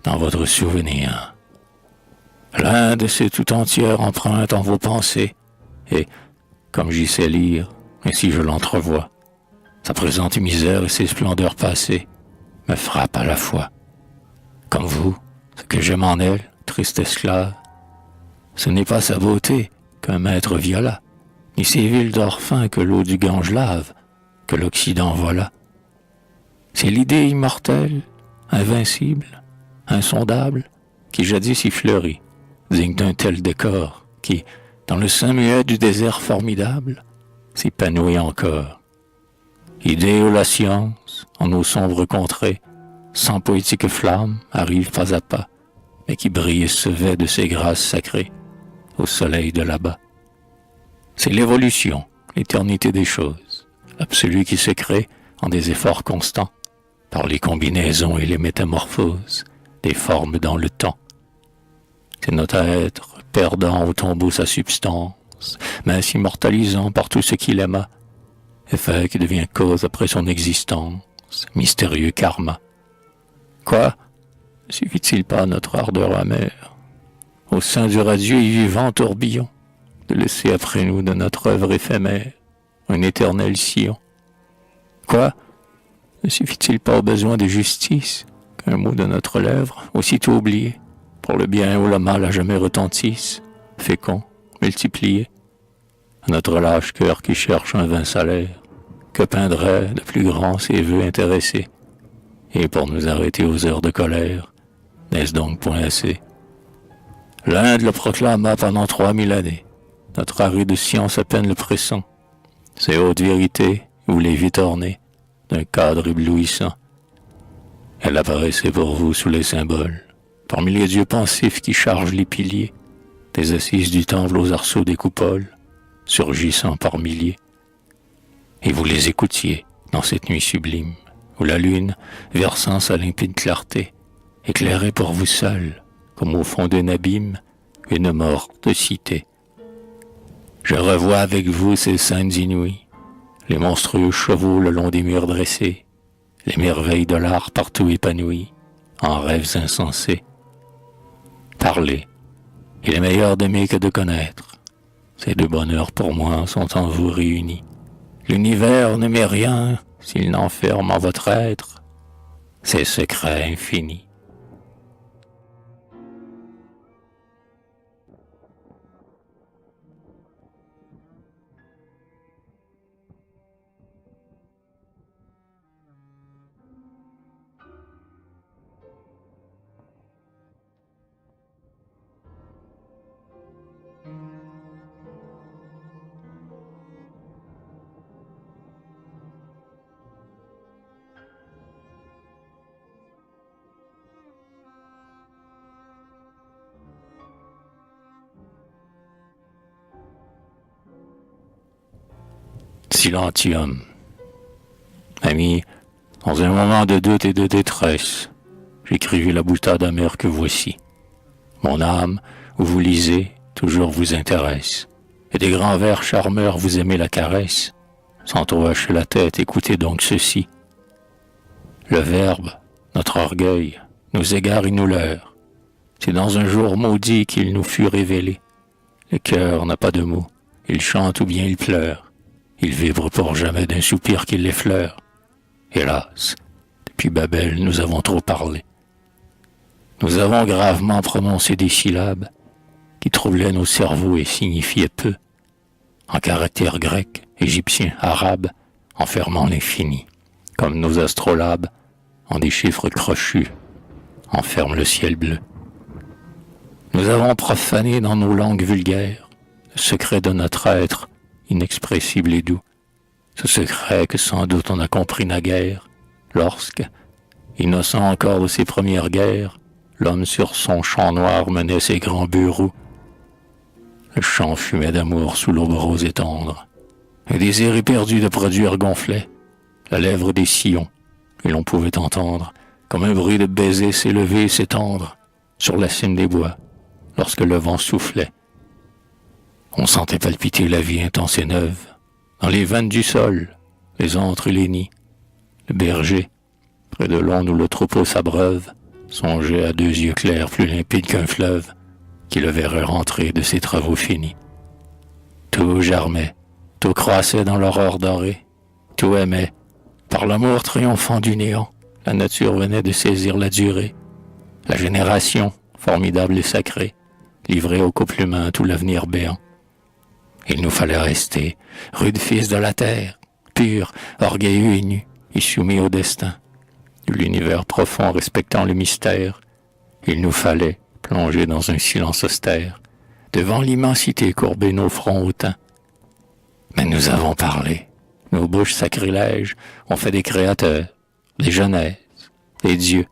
dans votre souvenir. L'Inde s'est tout entière empreinte en vos pensées, et, comme j'y sais lire, ainsi je l'entrevois, sa présente misère et ses splendeurs passées me frappent à la fois. Comme vous, ce que j'aime en elle, triste esclave, ce n'est pas sa beauté qu'un maître viola, ni ses villes d'or fin que l'eau du Gange lave, que l'Occident vola. C'est l'idée immortelle, invincible, insondable, qui jadis y fleurit, digne d'un tel décor, qui, dans le sein muet du désert formidable, s'épanouit encore. Idée où la science, en nos sombres contrées, sans poétique flamme, arrive pas à pas, mais qui brille et se vêt de ses grâces sacrées, au soleil de là-bas. C'est l'évolution, l'éternité des choses, l'absolu qui se crée en des efforts constants, par les combinaisons et les métamorphoses des formes dans le temps. C'est notre être, perdant au tombeau sa substance, mais s'immortalisant par tout ce qu'il aima, effet qui devient cause après son existence, mystérieux karma. Quoi? Ne suffit-il pas à notre ardeur amère, au sein du radieux et vivant tourbillon, de laisser après nous de notre œuvre éphémère un éternel sillon? Quoi? Ne suffit-il pas au besoin de justice qu'un mot de notre lèvre, aussitôt oublié, pour le bien ou le mal à jamais retentisse, fécond, multiplié? À notre lâche cœur qui cherche un vain salaire, que peindrait de plus grand ses vœux intéressés? Et pour nous arrêter aux heures de colère, n'est-ce donc point assez? L'Inde le proclama pendant 3000 années, notre aride science à peine le pressent, ces hautes vérités, vous les vite ornées, d'un cadre éblouissant. Elle apparaissait pour vous sous les symboles, parmi les dieux pensifs qui chargent les piliers, des assises du temple aux arceaux des coupoles, surgissant par milliers. Et vous les écoutiez dans cette nuit sublime, où la lune, versant sa limpide clarté, éclairait pour vous seul, comme au fond d'un abîme, une morte cité. Je revois avec vous ces scènes inouïes, les monstrueux chevaux le long des murs dressés, les merveilles de l'art partout épanouies, en rêves insensés. Parlez, il est meilleur d'aimer que de connaître. Ces deux bonheurs pour moi sont en vous réunis. L'univers ne met rien s'il n'enferme en votre être ses secrets infinis. Silentium. Ami, dans un moment de doute et de détresse, j'écrivis la boutade amère que voici. Mon âme, où vous lisez, toujours vous intéresse, et des grands vers charmeurs vous aimez la caresse. Sans trop hacher la tête, écoutez donc ceci. Le Verbe, notre orgueil, nous égare et nous leurre. C'est dans un jour maudit qu'il nous fut révélé. Le cœur n'a pas de mots, il chante ou bien il pleure. Il vibre pour jamais d'un soupir qui l'effleure. Hélas, depuis Babel, nous avons trop parlé. Nous avons gravement prononcé des syllabes qui troublaient nos cerveaux et signifiaient peu, en caractères grecs, égyptiens, arabes, enfermant l'infini, comme nos astrolabes, en des chiffres crochus, enferment le ciel bleu. Nous avons profané dans nos langues vulgaires le secret de notre être, inexpressible et doux, ce secret que sans doute on a compris naguère, lorsque, innocent encore de ses premières guerres, l'homme sur son champ noir menait ses grands bureaux. Le champ fumait d'amour sous l'aube rose et tendre. Un désir éperdu de produire gonflait la lèvre des sillons, et l'on pouvait entendre, comme un bruit de baiser s'élever et s'étendre sur la cime des bois, lorsque le vent soufflait. On sentait palpiter la vie intense et neuve, dans les veines du sol, les antres et les nids. Le berger, près de l'onde où le troupeau s'abreuve, songeait à deux yeux clairs plus limpides qu'un fleuve, qui le verrait rentrer de ses travaux finis. Tout germait, tout croissait dans l'aurore dorée, tout aimait. Par l'amour triomphant du néant, la nature venait de saisir la durée. La génération, formidable et sacrée, livrait au couple humain tout l'avenir béant. Il nous fallait rester, rudes fils de la terre, purs, orgueilleux et nus, et soumis au destin. De l'univers profond respectant le mystère, il nous fallait, plongés dans un silence austère, devant l'immensité courber nos fronts hautains. Mais nous avons parlé, nos bouches sacrilèges ont fait des créateurs, des jeunesses, des dieux.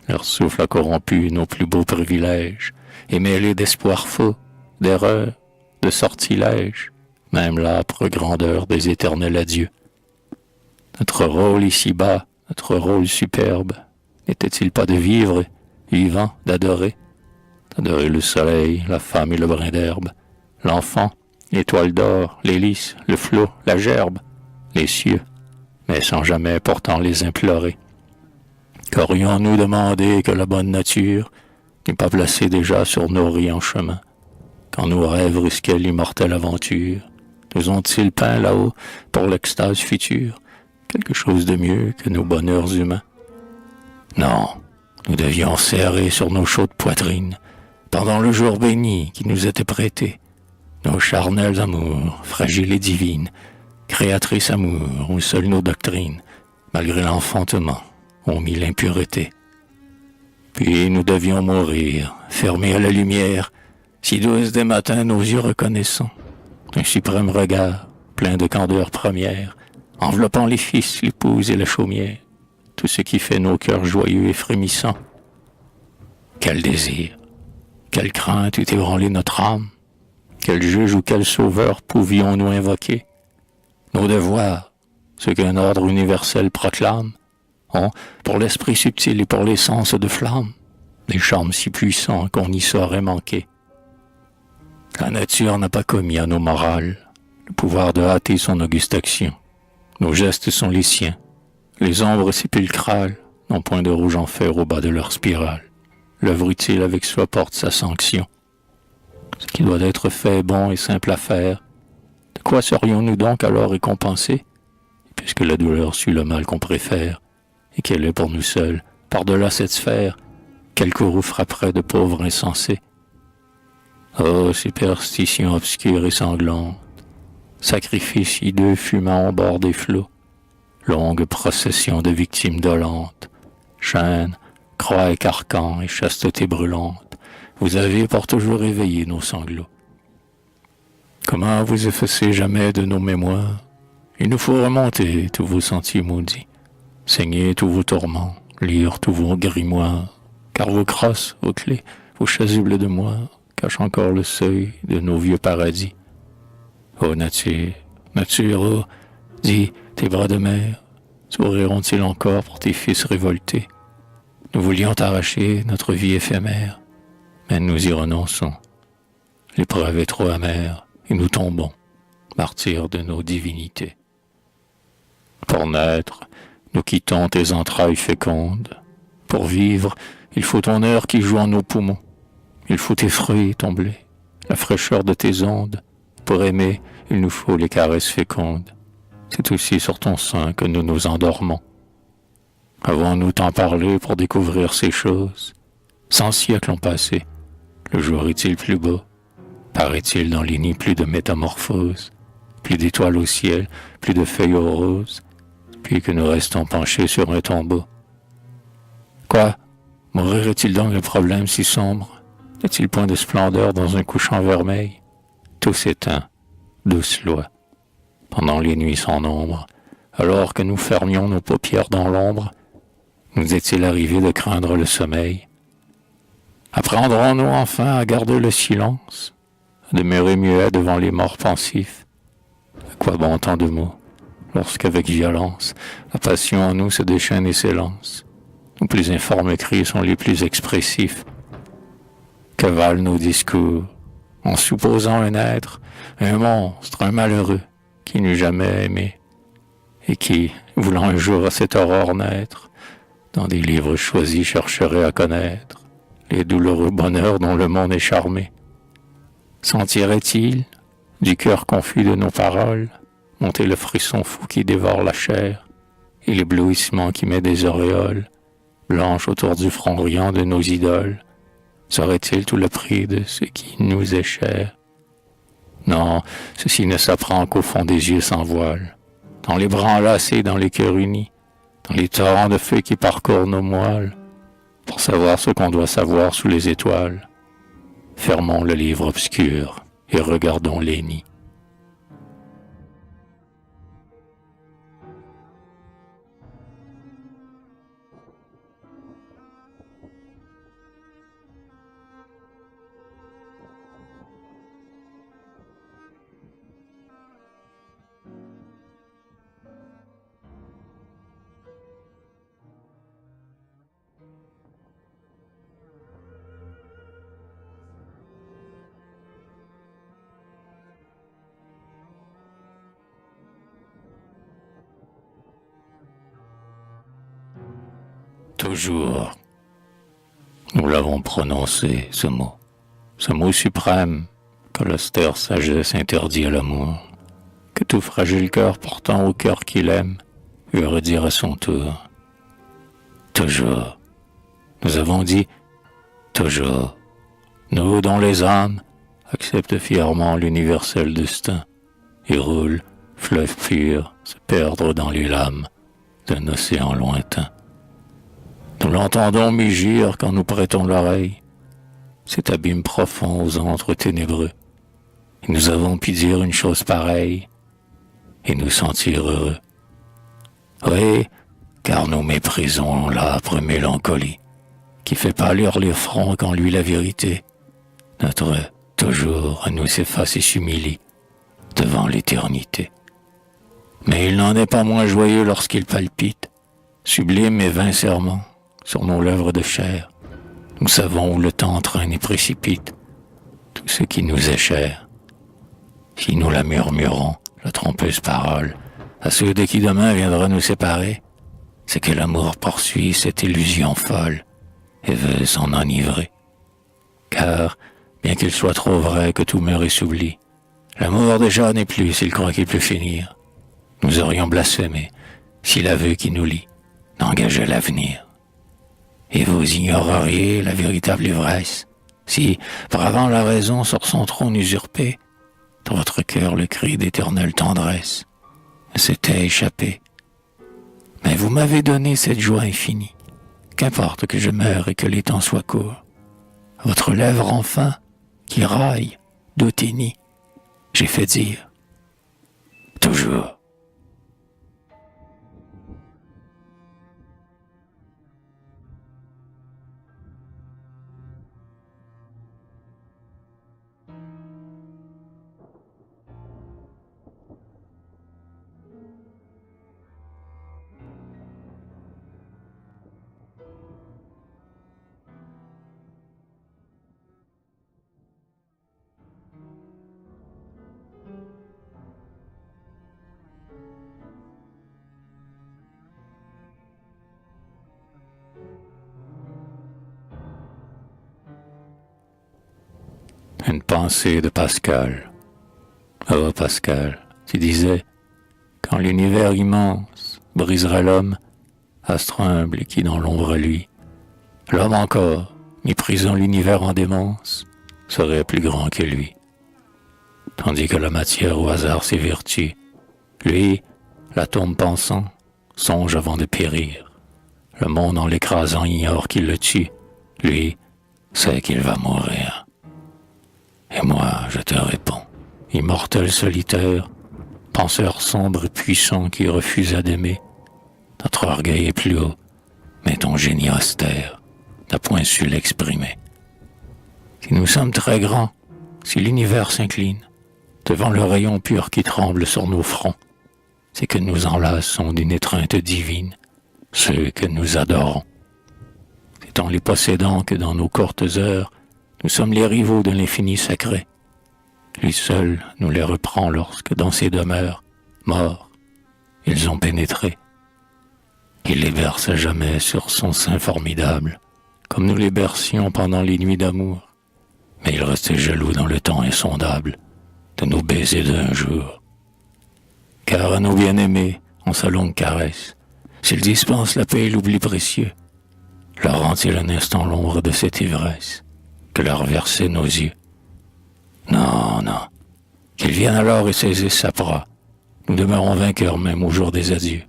Leur souffle a corrompu nos plus beaux privilèges, et mêlé d'espoirs faux, d'erreurs, de sortilèges, même l'âpre grandeur des éternels adieux. Notre rôle ici-bas, notre rôle superbe, n'était-il pas de vivre, vivant, d'adorer le soleil, la femme et le brin d'herbe, l'enfant, l'étoile d'or, l'hélice, le flot, la gerbe, les cieux, mais sans jamais pourtant les implorer. Qu'aurions-nous demandé que la bonne nature n'eût pas placé déjà sur nos riants chemins? Quand nos rêves risquaient l'immortelle aventure, nous ont-ils peint là-haut, pour l'extase future, quelque chose de mieux que nos bonheurs humains? Non, nous devions serrer sur nos chaudes poitrines, pendant le jour béni qui nous était prêté, nos charnels amours, fragiles et divines, créatrices amour, où seules nos doctrines, malgré l'enfantement, ont mis l'impureté. Puis nous devions mourir, fermés à la lumière, si douce des matins nos yeux reconnaissants, un suprême regard, plein de candeur première, enveloppant les fils, l'épouse et la chaumière, tout ce qui fait nos cœurs joyeux et frémissants. Quel désir, quelle crainte eût ébranlé notre âme, quel juge ou quel sauveur pouvions-nous invoquer? Nos devoirs, ce qu'un ordre universel proclame, ont, pour l'esprit subtil et pour les sens de flamme, des charmes si puissants qu'on y saurait manquer. La nature n'a pas commis à nos morales le pouvoir de hâter son auguste action. Nos gestes sont les siens. Les ombres sépulcrales n'ont point de rouge en fer au bas de leur spirale. L'œuvre utile avec soi porte sa sanction. Ce qui doit être fait est bon et simple à faire. De quoi serions-nous donc alors récompensés? Et puisque la douleur suit le mal qu'on préfère, et qu'elle est pour nous seuls, par-delà cette sphère, quel courroux frapperait de pauvres insensés. Oh, superstition obscure et sanglante, sacrifice hideux fumant au bord des flots, longue procession de victimes dolentes, chaînes, croix et carcans et chasteté brûlante, vous avez pour toujours éveillé nos sanglots. Comment vous effacer jamais de nos mémoires? Il nous faut remonter tous vos sentiers maudits, saigner tous vos tourments, lire tous vos grimoires, car vos crosses, vos clés, vos chasubles de moire cachent encore le seuil de nos vieux paradis. Ô nature, nature, oh, dis, tes bras de mer, s'ouvriront-ils encore pour tes fils révoltés? Nous voulions t'arracher notre vie éphémère, mais nous y renonçons. L'épreuve est trop amère, et nous tombons, martyrs de nos divinités. Pour naître, nous quittons tes entrailles fécondes. Pour vivre, il faut ton air qui joue en nos poumons. Il faut tes fruits et ton blé, la fraîcheur de tes ondes. Pour aimer, il nous faut les caresses fécondes. C'est aussi sur ton sein que nous nous endormons. Avons-nous tant parlé pour découvrir ces choses? 100 siècles ont passé. Le jour est-il plus beau? Paraît-il dans les nids plus de métamorphoses, plus d'étoiles au ciel, plus de feuilles aux roses, puis que nous restons penchés sur un tombeau? Quoi? Mourirait-il donc le problème si sombre? N'est-il point de splendeur dans un couchant vermeil? Tout s'éteint, douce loi. Pendant les nuits sans nombre, alors que nous fermions nos paupières dans l'ombre, nous est-il arrivé de craindre le sommeil? Apprendrons-nous enfin à garder le silence, à demeurer muets devant les morts pensifs? À quoi bon tant de mots, lorsqu'avec violence, la passion en nous se déchaîne et s'élance? Nos plus informes cris sont les plus expressifs. Que valent nos discours, en supposant un être, un monstre, un malheureux, qui n'eût jamais aimé, et qui, voulant un jour à cette aurore naître, dans des livres choisis chercherait à connaître les douloureux bonheurs dont le monde est charmé? Sentirait-il, du cœur confus de nos paroles, monter le frisson fou qui dévore la chair, et l'éblouissement qui met des auréoles blanches autour du front riant de nos idoles? Serait-il tout le prix de ce qui nous est cher? Non, ceci ne s'apprend qu'au fond des yeux sans voile, dans les bras enlacés, dans les cœurs unis, dans les torrents de feu qui parcourent nos moelles, pour savoir ce qu'on doit savoir sous les étoiles. Fermons le livre obscur et regardons les nids. Toujours, nous l'avons prononcé, ce mot suprême que l'austère sagesse interdit à l'amour, que tout fragile cœur portant au cœur qu'il aime veut redire à son tour. Toujours, nous avons dit toujours, nous dont les âmes acceptent fièrement l'universel destin et roulent, fleuve pur, se perdre dans les lames d'un océan lointain. Nous l'entendons mugir quand nous prêtons l'oreille, cet abîme profond aux antres ténébreux. Et nous avons pu dire une chose pareille, et nous sentir heureux. Oui, car nous méprisons l'âpre mélancolie, qui fait pâlir les fronts quand lui la vérité, notre toujours nous s'efface et s'humilie devant l'éternité. Mais il n'en est pas moins joyeux lorsqu'il palpite, sublime et vain serment, sur nos lèvres de chair. Nous savons où le temps entraîne et précipite tout ce qui nous est cher. Si nous la murmurons, la trompeuse parole, à ceux de qui demain viendra nous séparer, c'est que l'amour poursuit cette illusion folle et veut s'en enivrer. Car, bien qu'il soit trop vrai que tout meurt et s'oublie, l'amour déjà n'est plus s'il croit qu'il peut finir. Nous aurions blasphémé si l'aveu qui nous lie n'engageait l'avenir. Et vous ignoreriez la véritable ivresse, si, bravant la raison sur son trône usurpé, dans votre cœur le cri d'éternelle tendresse s'était échappé. Mais vous m'avez donné cette joie infinie, qu'importe que je meure et que les temps soient courts. Votre lèvre enfin, qui raille, d'Othénie, j'ai fait dire, toujours. Une pensée de Pascal. Oh Pascal, tu disais, quand l'univers immense briserait l'homme, astre humble et qui dans l'ombre lui, l'homme encore, méprisant l'univers en démence, serait plus grand que lui. Tandis que la matière au hasard ses vertus, lui, l'atome pensant, songe avant de périr. Le monde en l'écrasant ignore qu'il le tue, lui, sait qu'il va mourir. Et moi, je te réponds, immortel solitaire, penseur sombre et puissant qui refusa d'aimer, notre orgueil est plus haut, mais ton génie austère n'a point su l'exprimer. Si nous sommes très grands, si l'univers s'incline devant le rayon pur qui tremble sur nos fronts, c'est que nous enlaçons d'une étreinte divine ceux que nous adorons. C'est en les possédant que dans nos courtes heures, nous sommes les rivaux de l'infini sacré. Lui seul nous les reprend lorsque dans ses demeures, morts, ils ont pénétré. Il les berce à jamais sur son sein formidable, comme nous les bercions pendant les nuits d'amour. Mais il restait jaloux dans le temps insondable de nos baisers d'un jour. Car à nos bien-aimés, en sa longue caresse, s'ils dispensent la paix et l'oubli précieux, leur rend-il un instant l'ombre de cette ivresse que leur versaient nos yeux? Non, non, qu'ils viennent alors et saisissent sa proie. Nous demeurons vainqueurs même au jour des adieux.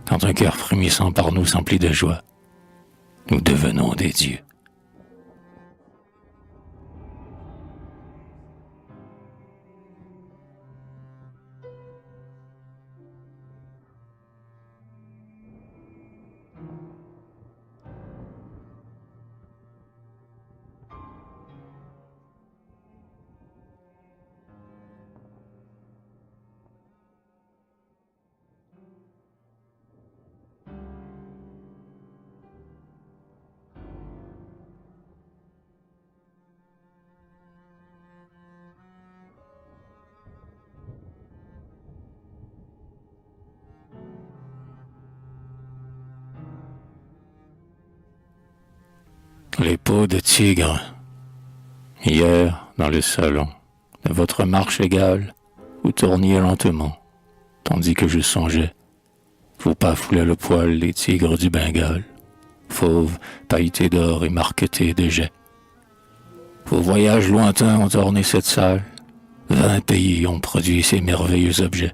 Quand un cœur frémissant par nous s'emplit de joie, nous devenons des dieux. Les peaux de tigre. Hier, dans le salon, de votre marche égale, vous tourniez lentement, tandis que je songeais. Vos pas foulaient le poil les tigres du Bengale, fauves, pailletés d'or et marquetés de jais. Vos voyages lointains ont orné cette salle, 20 pays ont produit ces merveilleux objets.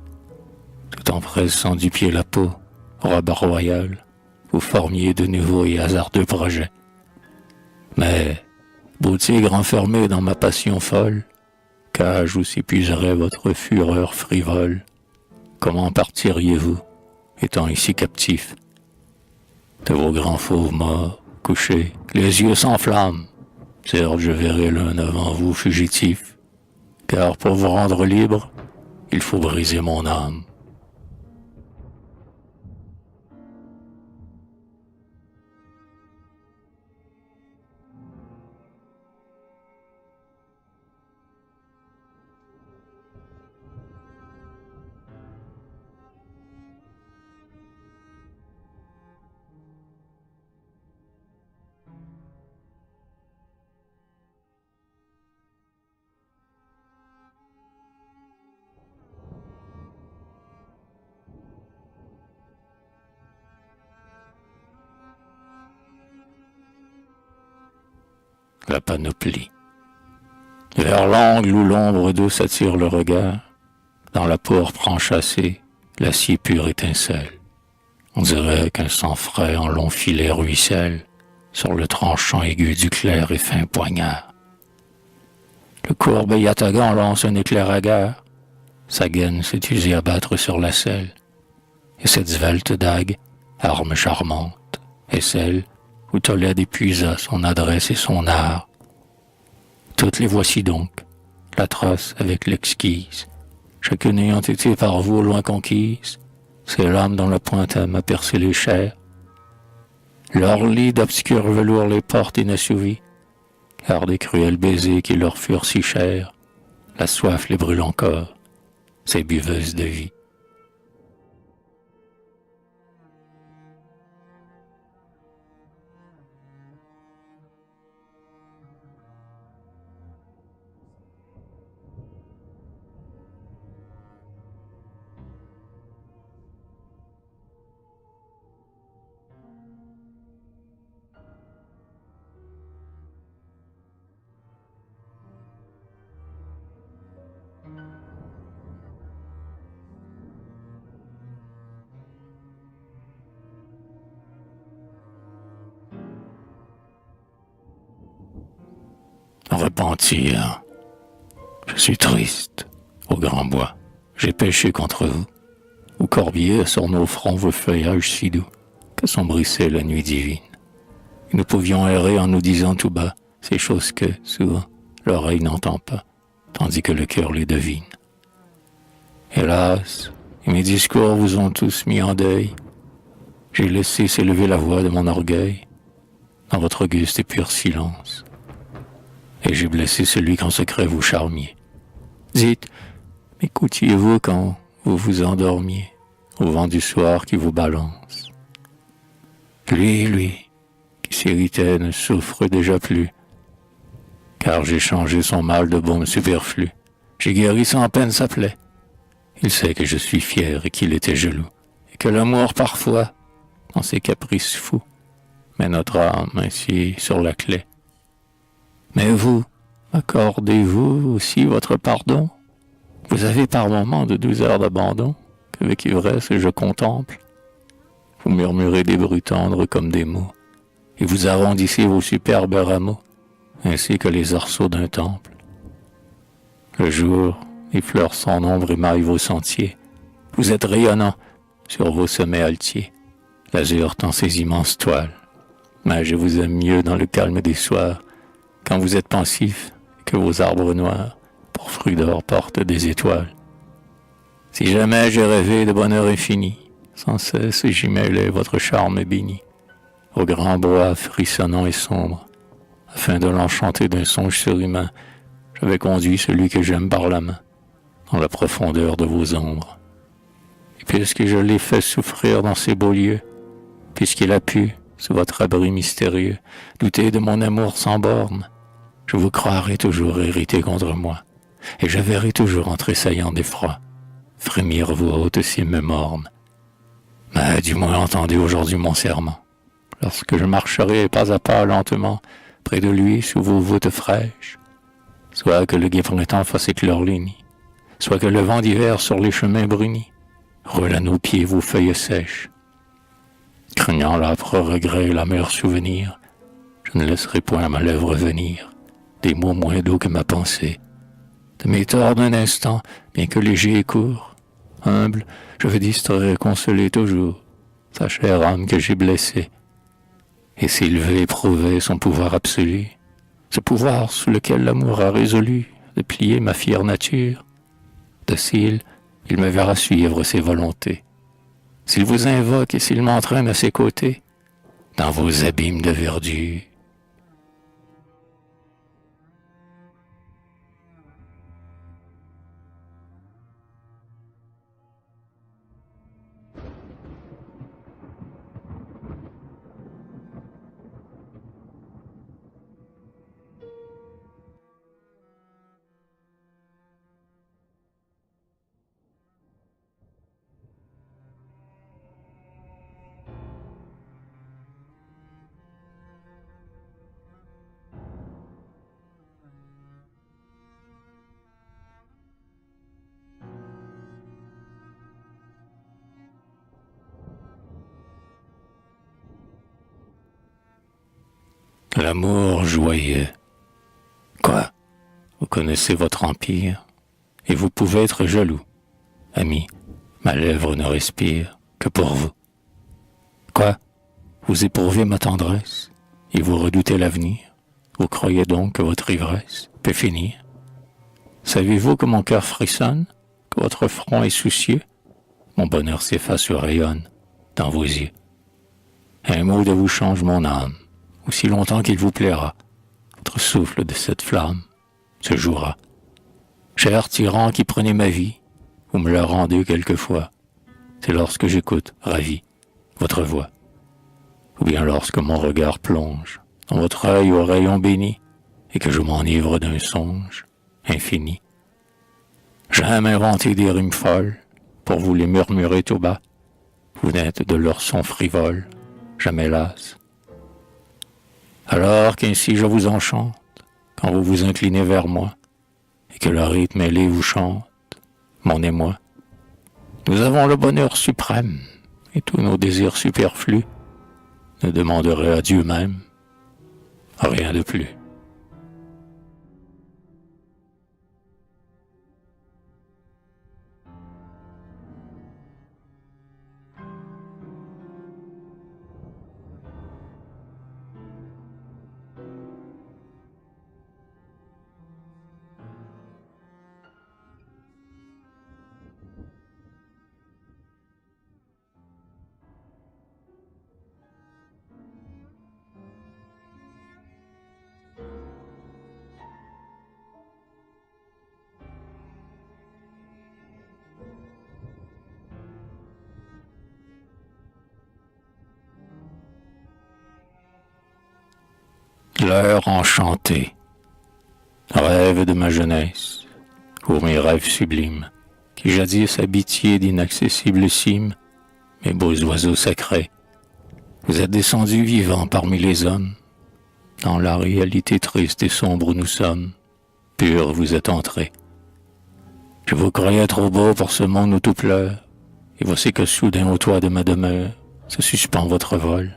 Tout en pressant du pied la peau, robe royale, vous formiez de nouveaux et hasardeux projets. Mais, beau tigre enfermé dans ma passion folle, cage où s'épuiserait votre fureur frivole, comment partiriez-vous, étant ici captif? De vos grands fauves morts, couchés, les yeux s'enflamment. Certes, je verrai l'un avant vous fugitif, car pour vous rendre libre, il faut briser mon âme. la panoplie. Vers l'angle où l'ombre douce attire le regard, dans la pourpre enchâssée, l'acier pur étincelle. On dirait qu'un sang frais en long filet ruisselle sur le tranchant aigu du clair et fin poignard. Le courbe yatagan lance un éclair hagard, sa gaine s'est usée à battre sur la selle, et cette svelte dague, arme charmante, est celle où Tolède épuisa son adresse et son art. Toutes les voici donc, l'atroce avec l'exquise, chacune ayant été par vous au loin conquise, c'est l'âme dont la pointe m'a percé les chairs. Leur lit d'obscur velours les porte inassouvis, car des cruels baisers qui leur furent si chers, la soif les brûle encore, ces buveuses de vie. Repentir. Je suis triste, au grand bois. J'ai péché contre vous. Au corbier, sur nos fronts, vos feuillages si doux, qu'assombrissait la nuit divine. Et nous pouvions errer en nous disant tout bas ces choses que, souvent, l'oreille n'entend pas, tandis que le cœur les devine. Hélas, mes discours vous ont tous mis en deuil. J'ai laissé s'élever la voix de mon orgueil dans votre auguste et pur silence. Et j'ai blessé celui qu'en secret vous charmiez. Dites, m'écoutiez-vous quand vous vous endormiez au vent du soir qui vous balance? Lui, qui s'irritait, ne souffre déjà plus, car j'ai changé son mal de baume superflu. J'ai guéri sans peine sa plaie. Il sait que je suis fier et qu'il était jaloux, et que l'amour parfois, dans ses caprices fous, met notre âme ainsi sur la clé. Mais vous, accordez-vous aussi votre pardon? Vous avez par moments de 12 heures d'abandon, qu'avec ivresse je contemple. Vous murmurez des bruits tendres comme des mots, et vous arrondissez vos superbes rameaux, ainsi que les arceaux d'un temple. Le jour, les fleurs sans nombre émaillent vos sentiers. Vous êtes rayonnant sur vos sommets altiers, l'azur tend ses immenses toiles. Mais je vous aime mieux dans le calme des soirs, quand vous êtes pensif et que vos arbres noirs, pour fruits d'or, portent des étoiles. Si jamais j'ai rêvé de bonheur infini, sans cesse j'y mêlais votre charme béni, au grand bois frissonnant et sombre, afin de l'enchanter d'un songe surhumain, j'avais conduit celui que j'aime par la main, dans la profondeur de vos ombres. Et puisque je l'ai fait souffrir dans ces beaux lieux, puisqu'il a pu, sous votre abri mystérieux, douter de mon amour sans borne, je vous croirai toujours irrité contre moi, et je verrai toujours en tressaillant d'effroi, frémir vos hautes cimes mornes. Mais du moins entendez aujourd'hui mon serment, lorsque je marcherai pas à pas lentement, près de lui sous vos voûtes fraîches, soit que le gai printemps fasse éclore les nids, soit que le vent d'hiver sur les chemins brunis roule à nos pieds vos feuilles sèches. Craignant l'âpre regret et l'amer souvenir, je ne laisserai point à ma lèvre venir des mots moins doux que ma pensée. De mes torts d'un instant, bien que léger et court, humble, je veux distraire et consoler toujours sa chère âme que j'ai blessée. Et s'élever et prouver son pouvoir absolu, ce pouvoir sous lequel l'amour a résolu de plier ma fière nature, docile, il me verra suivre ses volontés. S'il vous invoque et s'il m'entraîne à ses côtés, dans vos abîmes de verdure, L'amour joyeux. Quoi? Vous connaissez votre empire, et vous pouvez être jaloux. Ami, ma lèvre ne respire que pour vous. Quoi? Vous éprouvez ma tendresse, et vous redoutez l'avenir. Vous croyez donc que votre ivresse peut finir? Savez-vous que mon cœur frissonne, que votre front est soucieux? Mon bonheur s'efface ou rayonne dans vos yeux. Un mot de vous change mon âme, aussi longtemps qu'il vous plaira. Votre souffle de cette flamme se jouera. Cher tyran qui prenez ma vie, vous me la rendez quelquefois. C'est lorsque j'écoute, ravi, votre voix. Ou bien lorsque mon regard plonge dans votre œil au rayon béni et que je m'enivre d'un songe infini. J'aime inventer des rimes folles pour vous les murmurer tout bas. Vous n'êtes de leur son frivole, jamais las. Alors qu'ainsi je vous enchante, quand vous vous inclinez vers moi, et que le rythme ailé vous chante, mon émoi. Nous avons le bonheur suprême, et tous nos désirs superflus ne demanderaient à Dieu même rien de plus. L'heure enchantée, rêve de ma jeunesse, pour mes rêves sublimes, qui jadis habitiez d'inaccessibles cimes, mes beaux oiseaux sacrés. Vous êtes descendus vivants parmi les hommes, dans la réalité triste et sombre où nous sommes, purs vous êtes entrés. Je vous croyais trop beau pour ce monde où tout pleure, et voici que soudain au toit de ma demeure se suspend votre vol.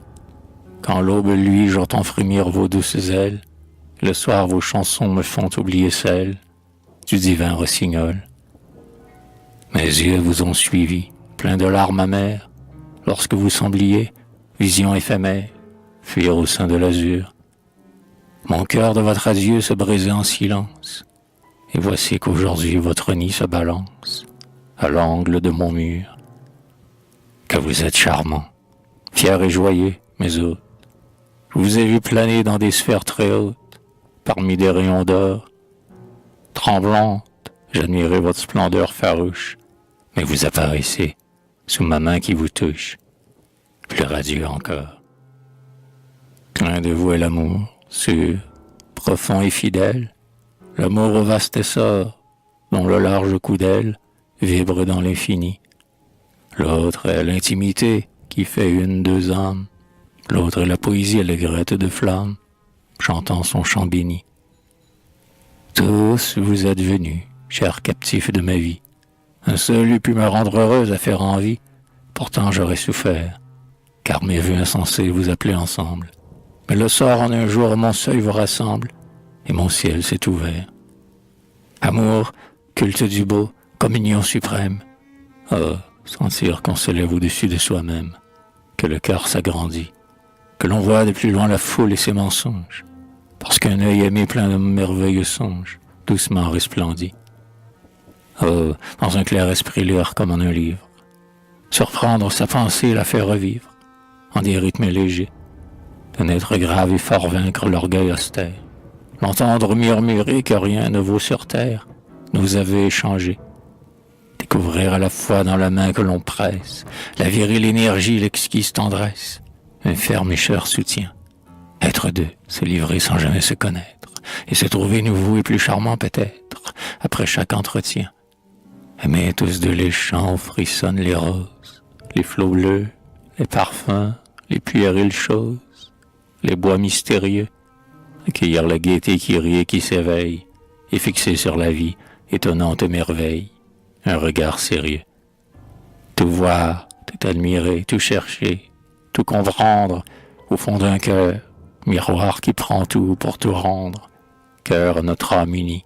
Quand l'aube luit, j'entends frémir vos douces ailes. Le soir, vos chansons me font oublier celles du divin rossignol. Mes yeux vous ont suivi, pleins de larmes amères, lorsque vous sembliez, vision éphémère, fuir au sein de l'azur. Mon cœur de votre adieu se brisait en silence, et voici qu'aujourd'hui votre nid se balance à l'angle de mon mur. Que vous êtes charmants, fiers et joyeux, mes hôtes. Je vous ai vu planer dans des sphères très hautes, parmi des rayons d'or. Tremblante, j'admirais votre splendeur farouche, mais vous apparaissez sous ma main qui vous touche, plus radieux encore. L'un de vous est l'amour, sûr, profond et fidèle, l'amour au vaste essor, dont le large coup d'aile vibre dans l'infini. L'autre est l'intimité qui fait une deux âmes. L'autre est la poésie allégrette de flamme, chantant son chant béni. Tous vous êtes venus, chers captifs de ma vie. Un seul eût pu me rendre heureuse à faire envie, pourtant j'aurais souffert, car mes vœux insensés vous appelaient ensemble. Mais le sort en un jour mon seuil vous rassemble, et mon ciel s'est ouvert. Amour, culte du beau, communion suprême. Oh, sentir qu'on se lève au-dessus de soi-même, que le cœur s'agrandit, que l'on voit de plus loin la foule et ses mensonges, parce qu'un œil aimé plein de merveilleux songes, doucement resplendit. Oh, dans un clair esprit lire comme en un livre, surprendre sa pensée et la faire revivre, en des rythmes légers, d'un être grave et fort vaincre l'orgueil austère, l'entendre murmurer que rien ne vaut sur terre, nous avait échangé, découvrir à la fois dans la main que l'on presse, la virile énergie, l'exquise tendresse, un ferme et cher soutien. Être deux, se livrer sans jamais se connaître, et se trouver nouveau et plus charmant peut-être, après chaque entretien. Aimer tous deux les champs où frissonnent les roses, les flots bleus, les parfums, les puériles choses, les bois mystérieux, accueillir la gaieté qui rit et qui s'éveille, et fixer sur la vie, étonnante merveille, un regard sérieux. Tout voir, tout admirer, tout chercher, tout comprendre au fond d'un cœur, miroir qui prend tout pour tout rendre, cœur à notre âme unie,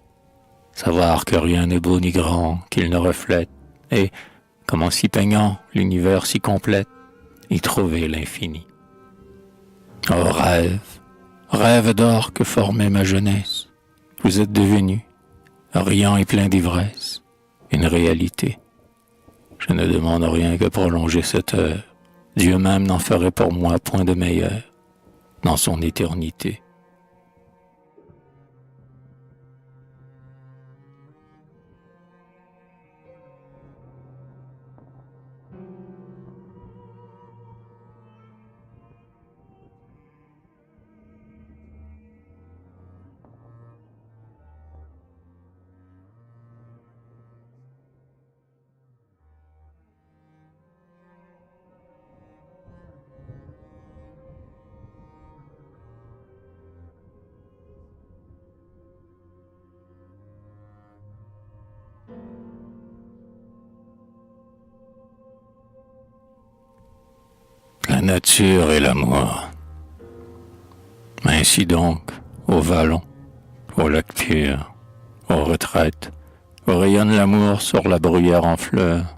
savoir que rien n'est beau ni grand qu'il ne reflète, et, comme en s'y peignant l'univers si complète, y trouver l'infini. Oh rêve, rêve d'or que formait ma jeunesse, vous êtes devenu, riant et plein d'ivresse, une réalité. Je ne demande rien que prolonger cette heure, Dieu même n'en ferait pour moi point de meilleur, dans son éternité. La nature et l'amour. Ainsi donc, au vallon, au lac pur, aux retraites, où rayonne l'amour sur la bruyère en fleurs,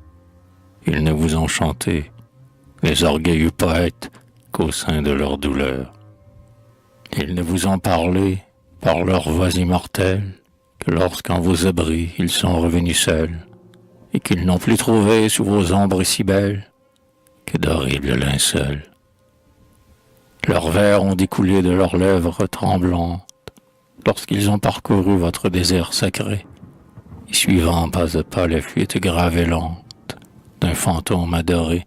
ils ne vous ont chanté, les orgueilleux poètes, qu'au sein de leur douleur. Ils ne vous ont parlé, par leur voix immortelle, que lorsqu'en vos abris ils sont revenus seuls, et qu'ils n'ont plus trouvé sous vos ombres si belles que d'horribles linceuls. Leurs vers ont découlé de leurs lèvres tremblantes lorsqu'ils ont parcouru votre désert sacré, y suivant pas à pas les fuites graves et lentes d'un fantôme adoré.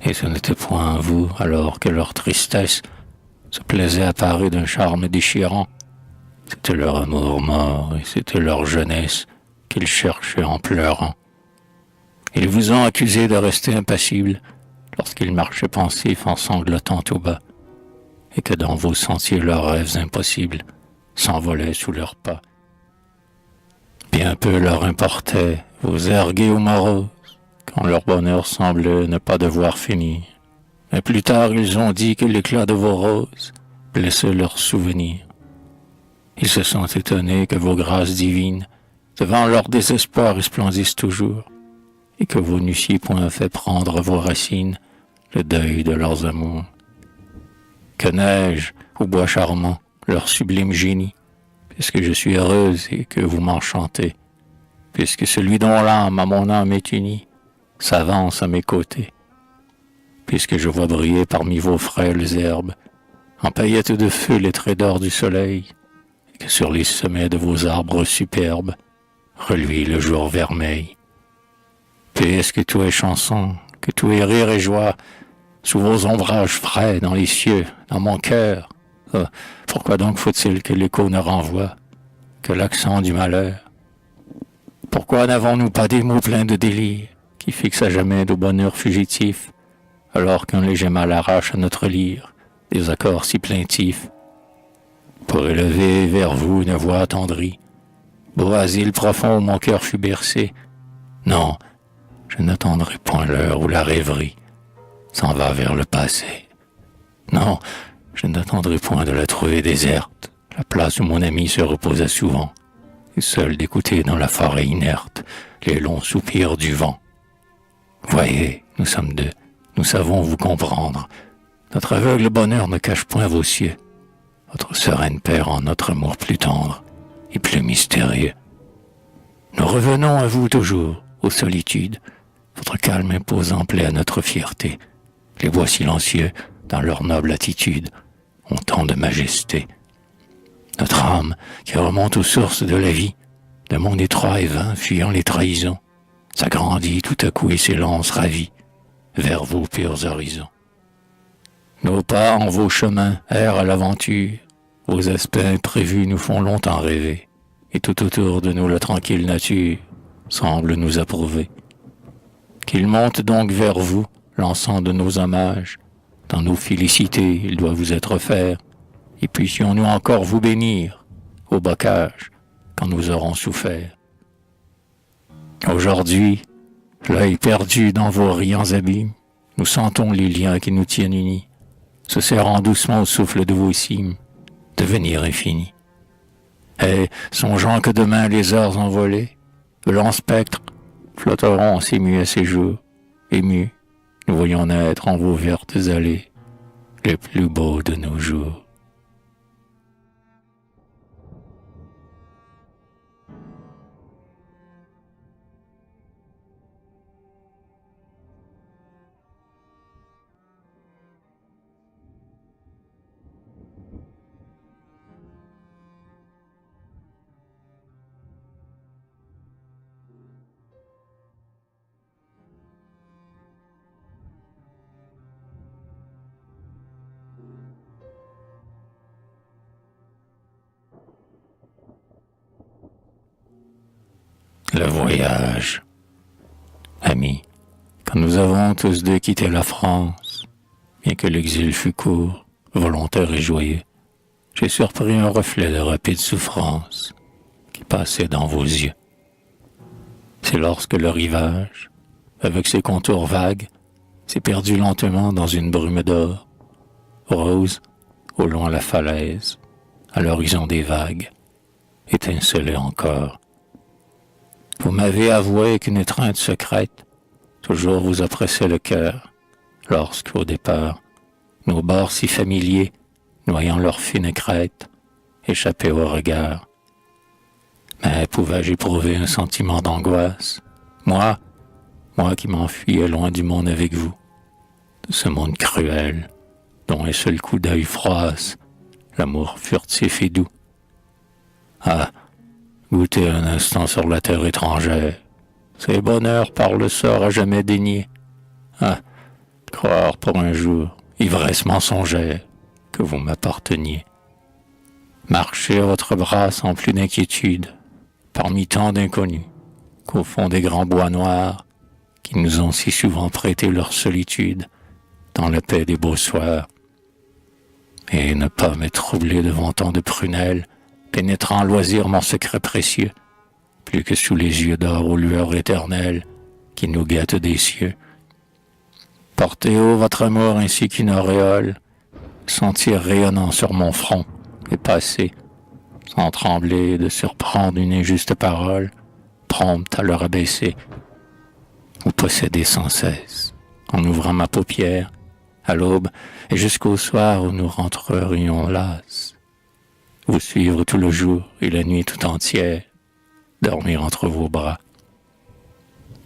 Et ce n'était point vous, alors que leur tristesse se plaisait à parer d'un charme déchirant. C'était leur amour mort et c'était leur jeunesse qu'ils cherchaient en pleurant. Ils vous ont accusé de rester impassible lorsqu'ils marchaient pensifs en sanglotant tout bas, et que dans vos sentiers leurs rêves impossibles s'envolaient sous leurs pas. Bien peu leur importait vos airs gais ou moroses, quand leur bonheur semblait ne pas devoir finir. Mais plus tard ils ont dit que l'éclat de vos roses blessait leurs souvenirs. Ils se sont étonnés que vos grâces divines, devant leur désespoir, resplendissent toujours, et que vous n'eussiez point fait prendre vos racines le deuil de leurs amours. Que neige ou bois charmant leur sublime génie, puisque je suis heureuse et que vous m'enchantez, puisque celui dont l'âme à mon âme est unie s'avance à mes côtés, puisque je vois briller parmi vos frêles herbes, en paillettes de feu les traits d'or du soleil, et que sur les sommets de vos arbres superbes reluit le jour vermeil. Puisque tout est chanson, que tout est rire et joie, sous vos ombrages frais dans les cieux, dans mon cœur, pourquoi donc faut-il que l'écho ne renvoie que l'accent du malheur? Pourquoi n'avons-nous pas des mots pleins de délire qui fixent à jamais nos bonheurs fugitifs, alors qu'un léger mal arrache à notre lyre des accords si plaintifs? Pour élever vers vous une voix attendrie, beau asile profond où mon cœur fut bercé, non, je n'attendrai point l'heure où la rêverie s'en va vers le passé. Non, je n'attendrai point de la trouver déserte, la place où mon ami se reposait souvent, et seul d'écouter dans la forêt inerte les longs soupirs du vent. Voyez, nous sommes deux, nous savons vous comprendre. Notre aveugle bonheur ne cache point vos cieux. Votre sereine paix rend notre amour plus tendre et plus mystérieux. Nous revenons à vous toujours, aux solitudes. Votre calme imposant plaît à notre fierté. Les bois silencieux, dans leur noble attitude, ont tant de majesté. Notre âme, qui remonte aux sources de la vie, de mon étroit et vain fuyant les trahisons, s'agrandit tout à coup et s'élance ravie vers vos purs horizons. Nos pas en vos chemins errent à l'aventure, vos aspects imprévus nous font longtemps rêver, et tout autour de nous la tranquille nature semble nous approuver. Qu'il monte donc vers vous, l'encens de nos hommages, dans nos félicités il doit vous être offert, et puissions-nous encore vous bénir, au bocage, quand nous aurons souffert. Aujourd'hui, l'œil perdu dans vos riants abîmes, nous sentons les liens qui nous tiennent unis, se serrant doucement au souffle de vos cimes, devenir infini. Et songeant que demain les heures envolées, de longs spectres flotteront si muets ces jours, émus, nous voyons naître en vos vertes allées les plus beaux de nos jours. Le voyage. Amis, quand nous avons tous deux quitté la France, bien que l'exil fût court, volontaire et joyeux, j'ai surpris un reflet de rapide souffrance qui passait dans vos yeux. C'est lorsque le rivage, avec ses contours vagues, s'est perdu lentement dans une brume d'or, rose, au loin la falaise, à l'horizon des vagues, étincelait encore. Vous m'avez avoué qu'une étreinte secrète toujours vous oppressait le cœur, lorsque, au départ, nos bords si familiers, noyant leur fine crête, échappaient au regard. Mais pouvais-je éprouver un sentiment d'angoisse, moi qui m'enfuyais loin du monde avec vous, de ce monde cruel, dont un seul coup d'œil froisse l'amour furtif et doux. Ah, goûter un instant sur la terre étrangère, c'est bonheur par le sort à jamais dénié. Ah, croire pour un jour, ivresse mensongère, que vous m'apparteniez. Marcher à votre bras sans plus d'inquiétude, parmi tant d'inconnus, qu'au fond des grands bois noirs, qui nous ont si souvent prêté leur solitude, dans la paix des beaux soirs. Et ne pas me troubler devant tant de prunelles, pénétrant à loisir mon secret précieux, plus que sous les yeux d'or aux lueurs éternelles qui nous guettent des cieux. Portez haut votre amour ainsi qu'une auréole, sentir rayonnant sur mon front et passer, sans trembler de surprendre une injuste parole, prompte à le rabaisser, ou posséder sans cesse, en ouvrant ma paupière, à l'aube et jusqu'au soir où nous rentrerions las. Vous suivre tout le jour et la nuit tout entière, dormir entre vos bras.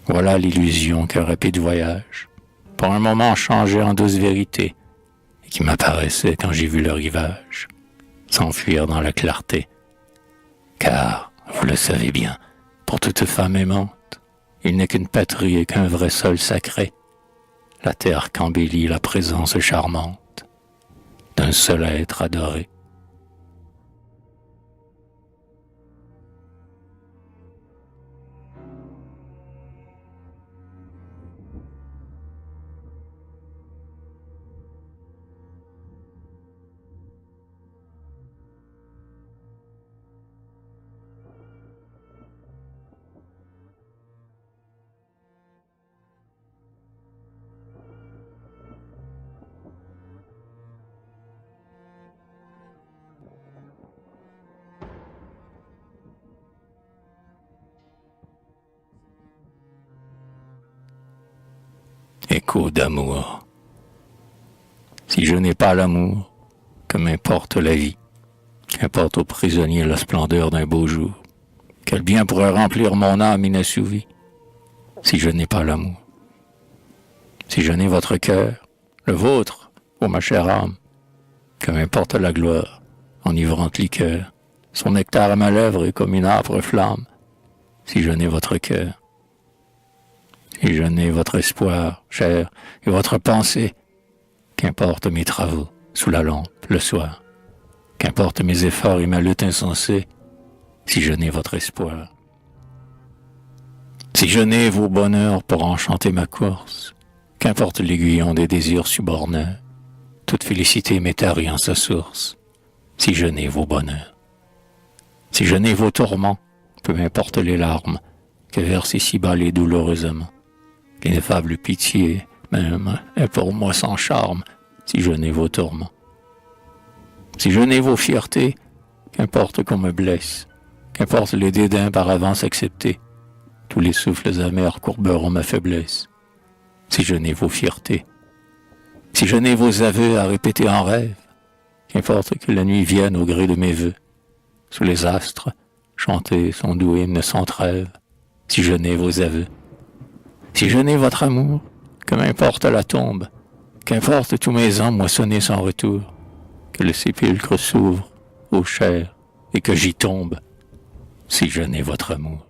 Voilà l'illusion qu'un rapide voyage, pour un moment changé en douce vérité, et qui m'apparaissait quand j'ai vu le rivage, s'enfuir dans la clarté. Car, vous le savez bien, pour toute femme aimante, il n'est qu'une patrie et qu'un vrai sol sacré, la terre qu'embellit la présence charmante d'un seul être adoré. Écho d'amour. Si je n'ai pas l'amour, que m'importe la vie, qu'importe aux prisonniers la splendeur d'un beau jour, quel bien pourrait remplir mon âme inassouvie, si je n'ai pas l'amour. Si je n'ai votre cœur, le vôtre, ô ma chère âme, que m'importe la gloire, enivrante liqueur, son nectar à ma lèvre est comme une âpre flamme, si je n'ai votre cœur. Si je n'ai votre espoir, cher, et votre pensée, qu'importe mes travaux, sous la lampe, le soir, qu'importe mes efforts et ma lutte insensée, si je n'ai votre espoir. Si je n'ai vos bonheurs pour enchanter ma course, qu'importe l'aiguillon des désirs subornés, toute félicité m'est tarie en sa source, si je n'ai vos bonheurs. Si je n'ai vos tourments, peu m'importe les larmes que versent ici-bas les douloureusement. L'ineffable pitié, même, est pour moi sans charme, si je n'ai vos tourments. Si je n'ai vos fiertés, qu'importe qu'on me blesse, qu'importe les dédains par avance acceptés, tous les souffles amers courberont ma faiblesse. Si je n'ai vos fiertés, si je n'ai vos aveux à répéter en rêve, qu'importe que la nuit vienne au gré de mes vœux, sous les astres, chanter son doux hymne sans trêve, si je n'ai vos aveux. Si je n'ai votre amour, que m'importe la tombe, qu'importe tous mes ans moissonnés sans retour, que le sépulcre s'ouvre aux chairs et que j'y tombe, si je n'ai votre amour.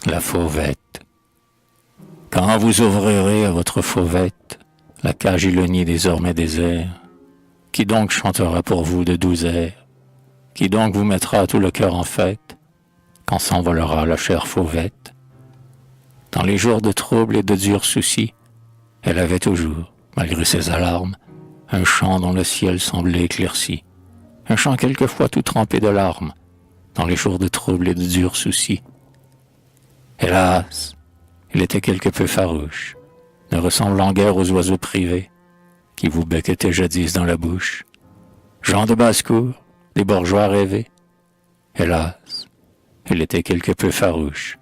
La fauvette. Quand vous ouvrirez à votre fauvette la cage et le nid désormais désert, qui donc chantera pour vous de doux airs? Qui donc vous mettra tout le cœur en fête quand s'envolera la chère fauvette? Dans les jours de trouble et de durs soucis, elle avait toujours, malgré ses alarmes, un chant dont le ciel semblait éclairci, un chant quelquefois tout trempé de larmes, dans les jours de trouble et de durs soucis. Hélas, il était quelque peu farouche, ne ressemblant guère aux oiseaux privés, qui vous becquetaient jadis dans la bouche. Gens de basse-cour, des bourgeois rêvés. Hélas, il était quelque peu farouche.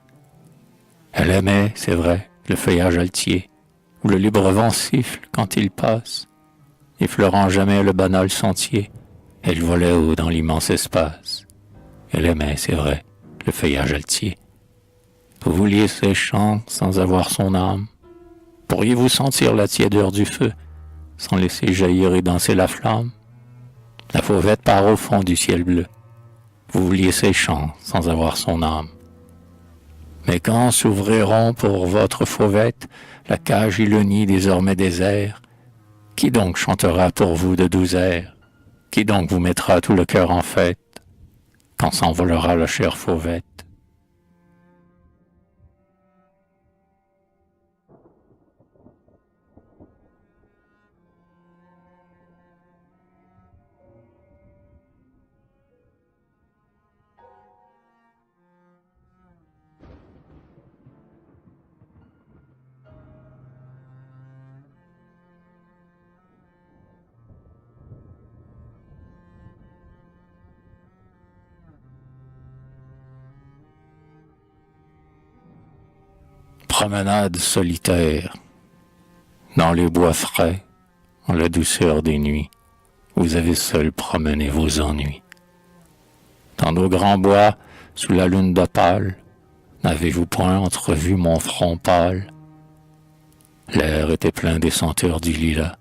Elle aimait, c'est vrai, le feuillage altier, où le libre vent siffle quand il passe, effleurant jamais le banal sentier. Elle volait haut dans l'immense espace. Elle aimait, c'est vrai, le feuillage altier. Vous vouliez ses chants sans avoir son âme? Pourriez-vous sentir la tiédeur du feu sans laisser jaillir et danser la flamme? La fauvette part au fond du ciel bleu. Vous vouliez ses chants sans avoir son âme. Mais quand s'ouvriront pour votre fauvette la cage et le nid désormais désert, qui donc chantera pour vous de doux airs? Qui donc vous mettra tout le cœur en fête quand s'envolera la chère fauvette? Promenade solitaire, dans les bois frais, en la douceur des nuits, vous avez seul promené vos ennuis. Dans nos grands bois, sous la lune d'opale, n'avez-vous point entrevu mon front pâle? L'air était plein des senteurs du lilas.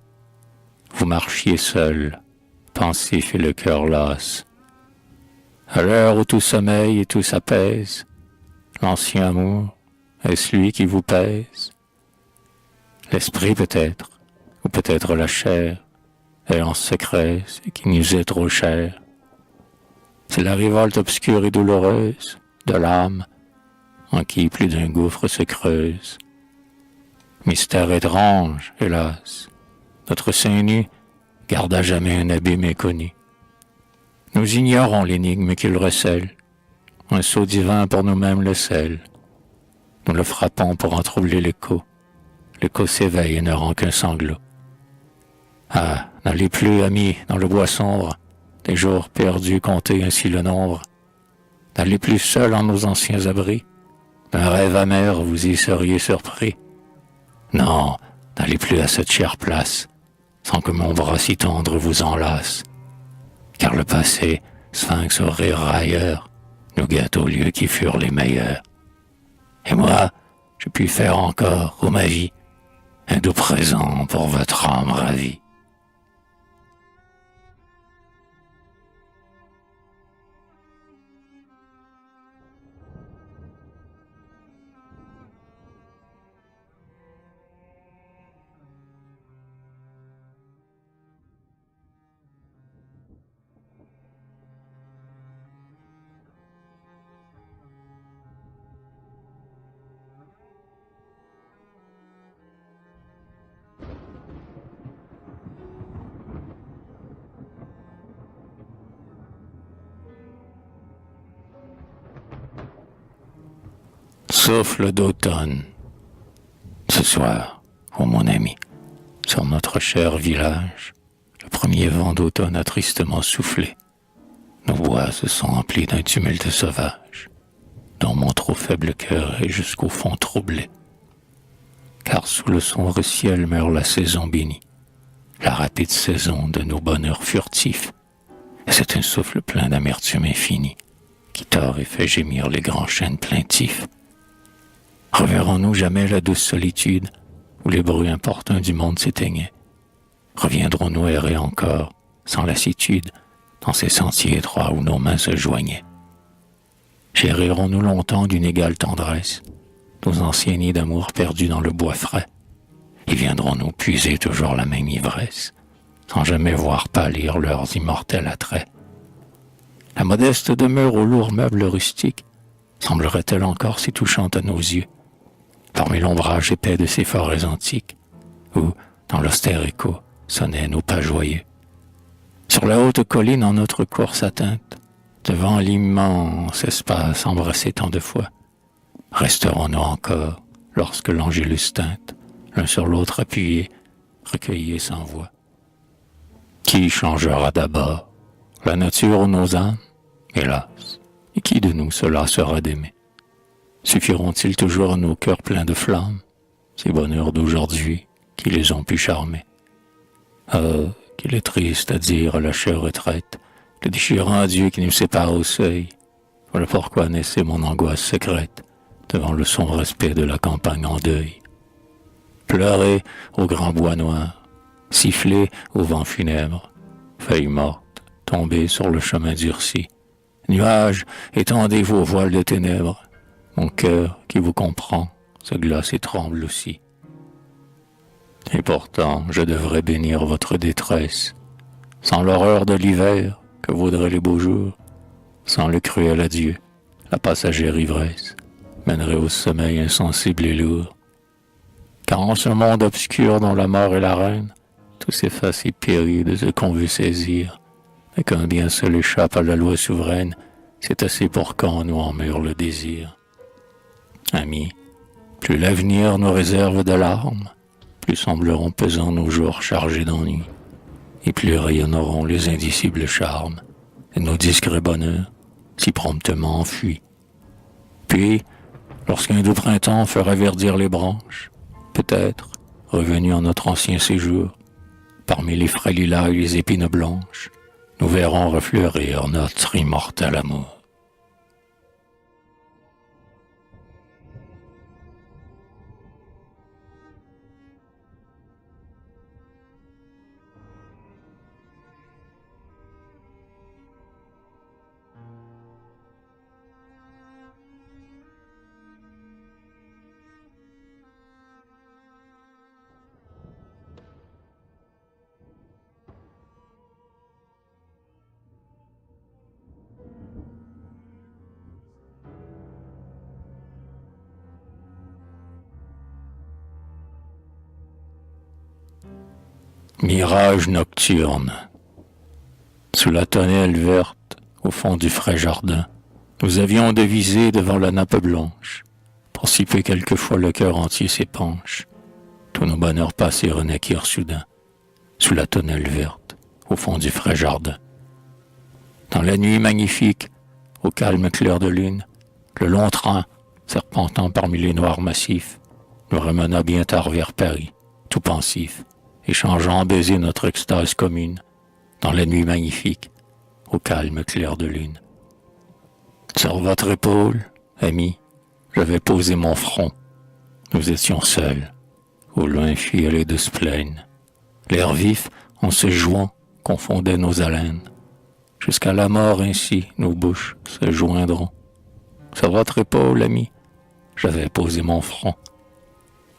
Vous marchiez seul, pensif et le cœur las. À l'heure où tout sommeille et tout s'apaise, l'ancien amour, est-ce lui qui vous pèse? L'esprit peut-être, ou peut-être la chair, est en secret ce qui nous est trop cher. C'est la révolte obscure et douloureuse de l'âme en qui plus d'un gouffre se creuse. Mystère étrange, hélas, notre sein nu garde à jamais un abîme inconnu. Nous ignorons l'énigme qu'il recèle, un sceau divin pour nous-mêmes le scelle. Nous le frappons pour en troubler l'écho. L'écho s'éveille et ne rend qu'un sanglot. Ah, n'allez plus, amis, dans le bois sombre, des jours perdus, comptez ainsi le nombre. N'allez plus seul en nos anciens abris, d'un rêve amer vous y seriez surpris. Non, n'allez plus à cette chère place, sans que mon bras si tendre vous enlace. Car le passé, sphinx au rire railleur, nous gâte aux lieux qui furent les meilleurs. Et moi, je puis faire encore, ô ma vie, un doux présent pour votre âme ravie. Souffle d'automne. Ce soir, oh mon ami, sur notre cher village, le premier vent d'automne a tristement soufflé. Nos bois se sont remplis d'un tumulte sauvage, dont mon trop faible cœur est jusqu'au fond troublé. Car sous le sombre ciel meurt la saison bénie, la rapide saison de nos bonheurs furtifs, et c'est un souffle plein d'amertume infinie, qui tord et fait gémir les grands chênes plaintifs. Reverrons-nous jamais la douce solitude, où les bruits importuns du monde s'éteignaient? Reviendrons-nous errer encore, sans lassitude, dans ces sentiers étroits où nos mains se joignaient? Chérirons-nous longtemps d'une égale tendresse nos anciens nids d'amour perdus dans le bois frais? Et viendrons-nous puiser toujours la même ivresse, sans jamais voir pâlir leurs immortels attraits? La modeste demeure aux lourds meubles rustiques semblerait-elle encore si touchante à nos yeux, parmi l'ombrage épais de ces forêts antiques, où, dans l'austère écho, sonnaient nos pas joyeux? Sur la haute colline en notre course atteinte, devant l'immense espace embrassé tant de fois, resterons-nous encore, lorsque l'angélus teinte, l'un sur l'autre appuyés, recueillis sans voix? Qui changera d'abord, la nature ou nos âmes? Hélas, et qui de nous cela sera d'aimer? Suffiront-ils toujours à nos cœurs pleins de flammes, ces bonheurs d'aujourd'hui qui les ont pu charmer? Ah, qu'il est triste à dire à la chère retraite, le déchirant adieu qui nous sépare au seuil. Voilà pourquoi naissait mon angoisse secrète, devant le sombre aspect de la campagne en deuil. Pleurer au grand bois noir, siffler au vent funèbre, feuilles mortes tombées sur le chemin durci. Nuages, étendez vos voiles de ténèbres, mon cœur qui vous comprend se glace et tremble aussi. Et pourtant, je devrais bénir votre détresse, sans l'horreur de l'hiver que vaudraient les beaux jours, sans le cruel adieu, la passagère ivresse mènerait au sommeil insensible et lourd. Car en ce monde obscur dont la mort est la reine, tout s'efface et périt de ce qu'on veut saisir, et qu'un bien seul échappe à la loi souveraine, c'est assez pour qu'on nous en meure le désir. Amis, plus l'avenir nous réserve de larmes, plus sembleront pesants nos jours chargés d'ennui, et plus rayonneront les indicibles charmes de nos discrets bonheurs, si promptement enfuis. Puis, lorsqu'un doux printemps fera verdir les branches, peut-être, revenus en notre ancien séjour, parmi les frais lilas et les épines blanches, nous verrons refleurir notre immortel amour. Mirage nocturne. Sous la tonnelle verte, au fond du frais jardin, nous avions devisé devant la nappe blanche, pour si peu quelquefois le cœur entier s'épanche. Tous nos bonheurs passés renaquirent soudain, sous la tonnelle verte, au fond du frais jardin. Dans la nuit magnifique, au calme clair de lune, le long train, serpentant parmi les noirs massifs, nous ramena bien tard vers Paris, tout pensif, échangeant en baisers notre extase commune, dans la nuit magnifique, au calme clair de lune. Sur votre épaule, ami, j'avais posé mon front. Nous étions seuls, au loin fuyaient les douces plaines. L'air vif, en se jouant, confondait nos haleines. Jusqu'à la mort ainsi, nos bouches se joindront. Sur votre épaule, ami, j'avais posé mon front.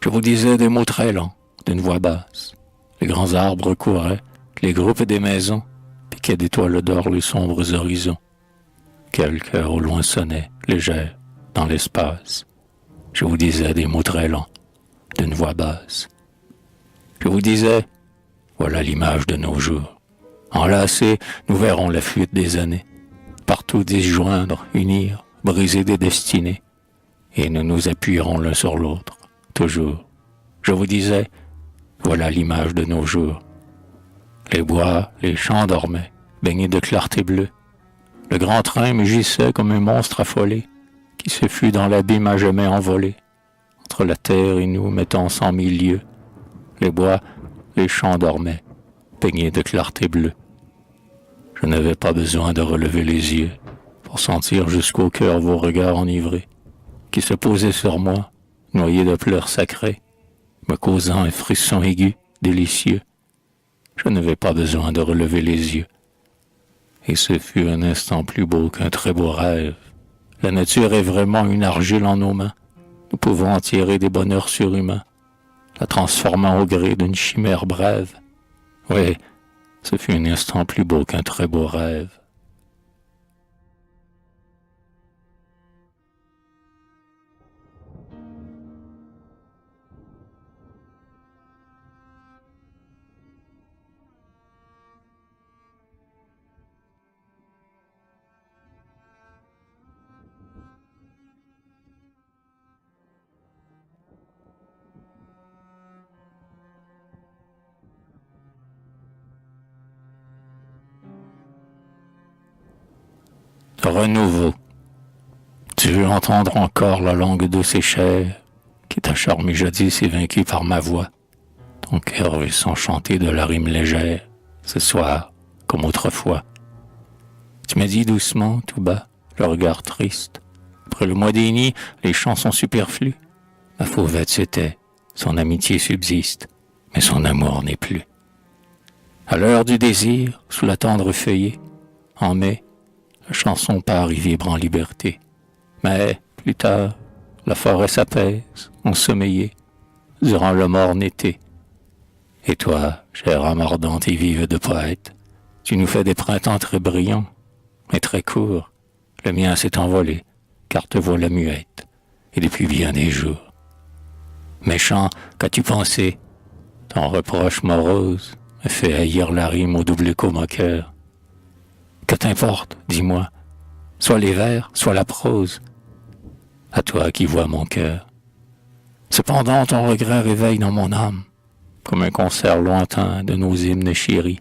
Je vous disais des mots très lents, d'une voix basse. Les grands arbres couraient, les groupes des maisons piquaient d'étoiles d'or les sombres horizons. Quelque heure au loin sonnait, légère, dans l'espace. Je vous disais des mots très lents, d'une voix basse. Je vous disais, voilà l'image de nos jours. Enlacés, nous verrons la fuite des années. Partout disjoindre, unir, briser des destinées. et nous nous appuierons l'un sur l'autre, toujours. Je vous disais, voilà l'image de nos jours. Les bois, les champs dormaient, baignés de clarté bleue. Le grand train mugissait comme un monstre affolé, qui se fut dans l'abîme à jamais envolé, entre la terre et nous mettant 100 000 lieues. Les bois, les champs dormaient, baignés de clarté bleue. Je n'avais pas besoin de relever les yeux pour sentir jusqu'au cœur vos regards enivrés, qui se posaient sur moi, noyés de pleurs sacrés, me causant un frisson aigu, délicieux. Je n'avais pas besoin de relever les yeux. Et ce fut un instant plus beau qu'un très beau rêve. La nature est vraiment une argile en nos mains. Nous pouvons en tirer des bonheurs surhumains, la transformant au gré d'une chimère brève. Oui, ce fut un instant plus beau qu'un très beau rêve. Renouveau. Tu veux entendre encore la langue douce et chère qui t'a charmé jadis et vaincu par ma voix. Ton cœur veut s'enchanter de la rime légère, ce soir, comme autrefois. Tu m'as dit doucement, tout bas, le regard triste. Après le mois des nids, les chants sont superflus. Ma fauvette se tait, son amitié subsiste, mais son amour n'est plus. À l'heure du désir, sous la tendre feuillée, en mai, la chanson part et vibre en liberté. Mais, plus tard, la forêt s'apaise, ensommeillée, durant le morne été. Et toi, chère âme ardente et vive de poète, tu nous fais des printemps très brillants, mais très courts. Le mien s'est envolé, car te voilà muette, et depuis bien des jours. Méchant, qu'as-tu pensé? Ton reproche morose me fait haïr la rime au double écho moqueur. Que t'importe, dis-moi, soit les vers, soit la prose, à toi qui vois mon cœur. Cependant ton regret réveille dans mon âme, comme un concert lointain de nos hymnes chéris.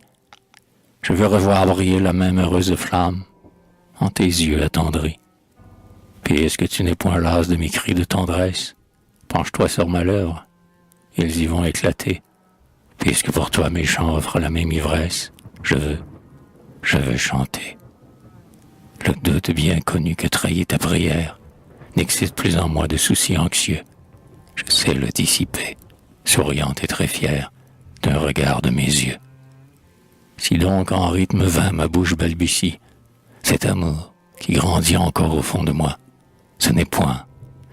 Je veux revoir briller la même heureuse flamme en tes yeux attendris. Puis est-ce que tu n'es point las de mes cris de tendresse? Penche-toi sur ma lèvre, ils y vont éclater. Puisque pour toi mes chants offrent la même ivresse, je veux chanter. Le doute bien connu que trahit ta prière n'excite plus en moi de soucis anxieux. Je sais le dissiper, souriante et très fière, d'un regard de mes yeux. Si donc en rythme vain ma bouche balbutie, cet amour qui grandit encore au fond de moi, ce n'est point,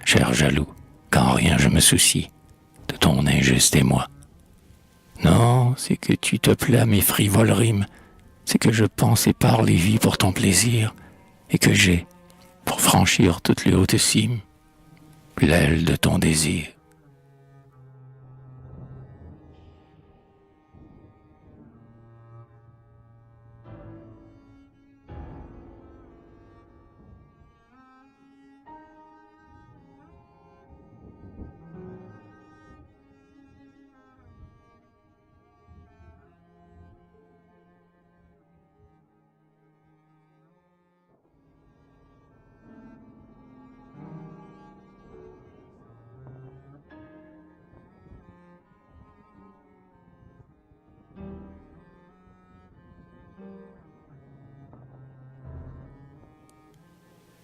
cher jaloux, qu'en rien je me soucie de ton injuste émoi. Non, c'est que tu te plais à mes frivoles rimes, c'est que je pense et parle et vis pour ton plaisir, et que j'ai, pour franchir toutes les hautes cimes, l'aile de ton désir.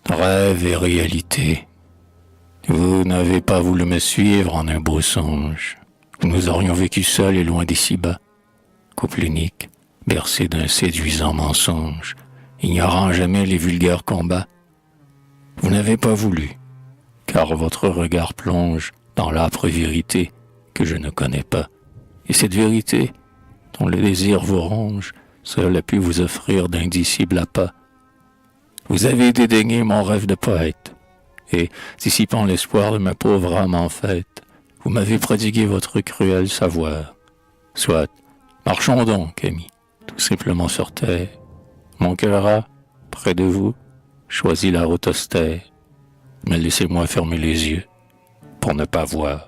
Rêve et réalité. Vous n'avez pas voulu me suivre en un beau songe. Nous aurions vécu seuls et loin d'ici-bas. Couple unique, bercé d'un séduisant mensonge, ignorant jamais les vulgaires combats. Vous n'avez pas voulu, car votre regard plonge dans l'âpre vérité que je ne connais pas. Et cette vérité, dont le désir vous ronge, seule a pu vous offrir d'indicibles appâts. Vous avez dédaigné mon rêve de poète, et, dissipant l'espoir de ma pauvre âme en fête, vous m'avez prodigué votre cruel savoir. Soit, marchons donc, amis, tout simplement sur terre. Mon cœur a, près de vous, choisi la route austère. mais laissez-moi fermer les yeux pour ne pas voir.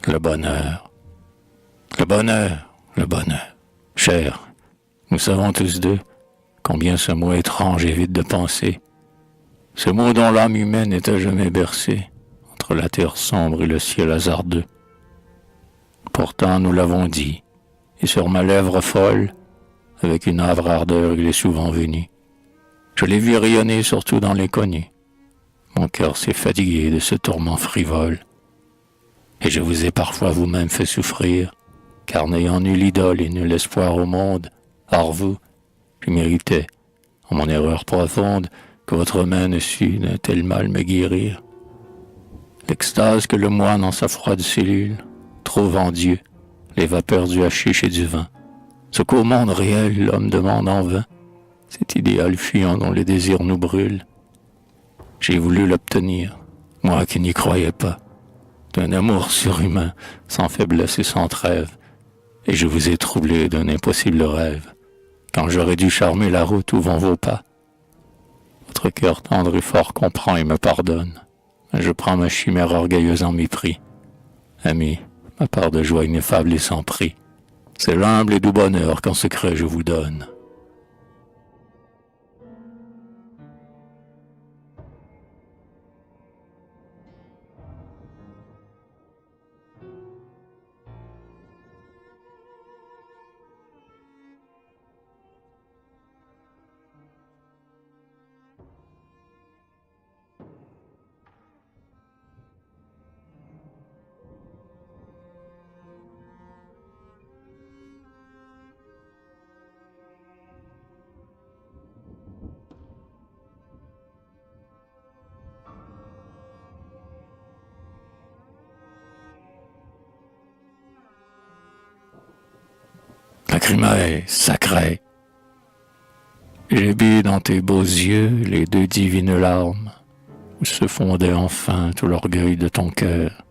Le bonheur, le bonheur, le bonheur. Cher, nous savons tous deux combien ce mot étrange est vide de pensée. Ce mot dont l'âme humaine est à jamais bercée entre la terre sombre et le ciel hasardeux. Pourtant nous l'avons dit, et sur ma lèvre folle, avec une âpre ardeur il est souvent venu. Je l'ai vu rayonner surtout dans l'inconnu. Mon cœur s'est fatigué de ce tourment frivole. Et je vous ai parfois vous-même fait souffrir, car n'ayant nulle idole et nul espoir au monde, hors vous, je méritais, en mon erreur profonde, que votre main ne sût d'un tel mal me guérir. L'extase que le moine en sa froide cellule trouve en Dieu, les vapeurs du hashish et du vin, ce qu'au monde réel l'homme demande en vain, cet idéal fuyant dont les désirs nous brûlent. J'ai voulu l'obtenir, moi qui n'y croyais pas, d'un amour surhumain, sans faiblesse et sans trêve, et je vous ai troublé d'un impossible rêve, quand j'aurais dû charmer la route où vont vos pas. Votre cœur tendre et fort comprend et me pardonne, mais je prends ma chimère orgueilleuse en mépris. Ami, ma part de joie ineffable et sans prix, c'est l'humble et doux bonheur qu'en secret je vous donne. Lacrymae, sacré, j'ai bu dans tes beaux yeux les deux divines larmes, où se fondait enfin tout l'orgueil de ton cœur.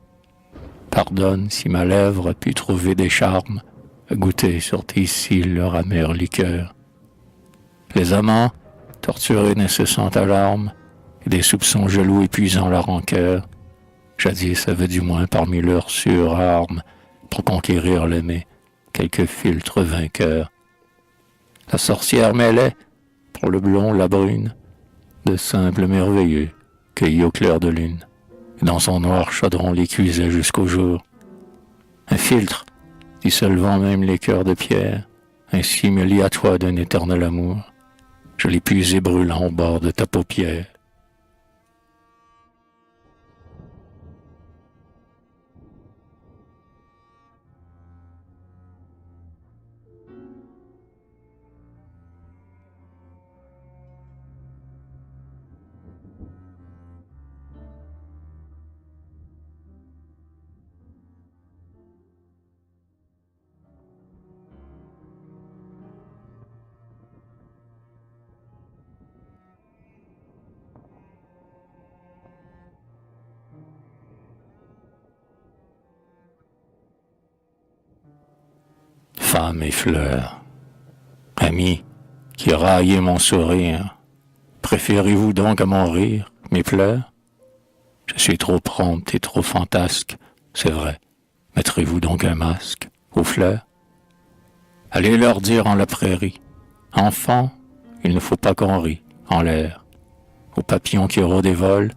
Pardonne si ma lèvre a pu trouver des charmes, à goûter sur tes cils leur amère liqueur. Les amants, torturés d'incessantes alarmes, et des soupçons jaloux épuisant la rancœur, jadis avaient du moins parmi leurs sûres armes, pour conquérir l'aimé, quelques filtres vainqueurs. La sorcière mêlait, pour le blond la brune, de simples merveilleux, cueillis au clair de lune, et dans son noir chaudron les cuisait jusqu'au jour. Un filtre, dissolvant même les cœurs de pierre, ainsi me lie à toi d'un éternel amour. Je l'ai puisé brûlant au bord de ta paupière. Femme et fleurs, amis qui raillez mon sourire, préférez-vous donc à mon rire mes pleurs? Je suis trop prompte et trop fantasque, c'est vrai. Mettrez-vous donc un masque aux fleurs? Allez leur dire en la prairie, enfants, il ne faut pas qu'on rie en l'air. Aux papillons qui rôdent et volent,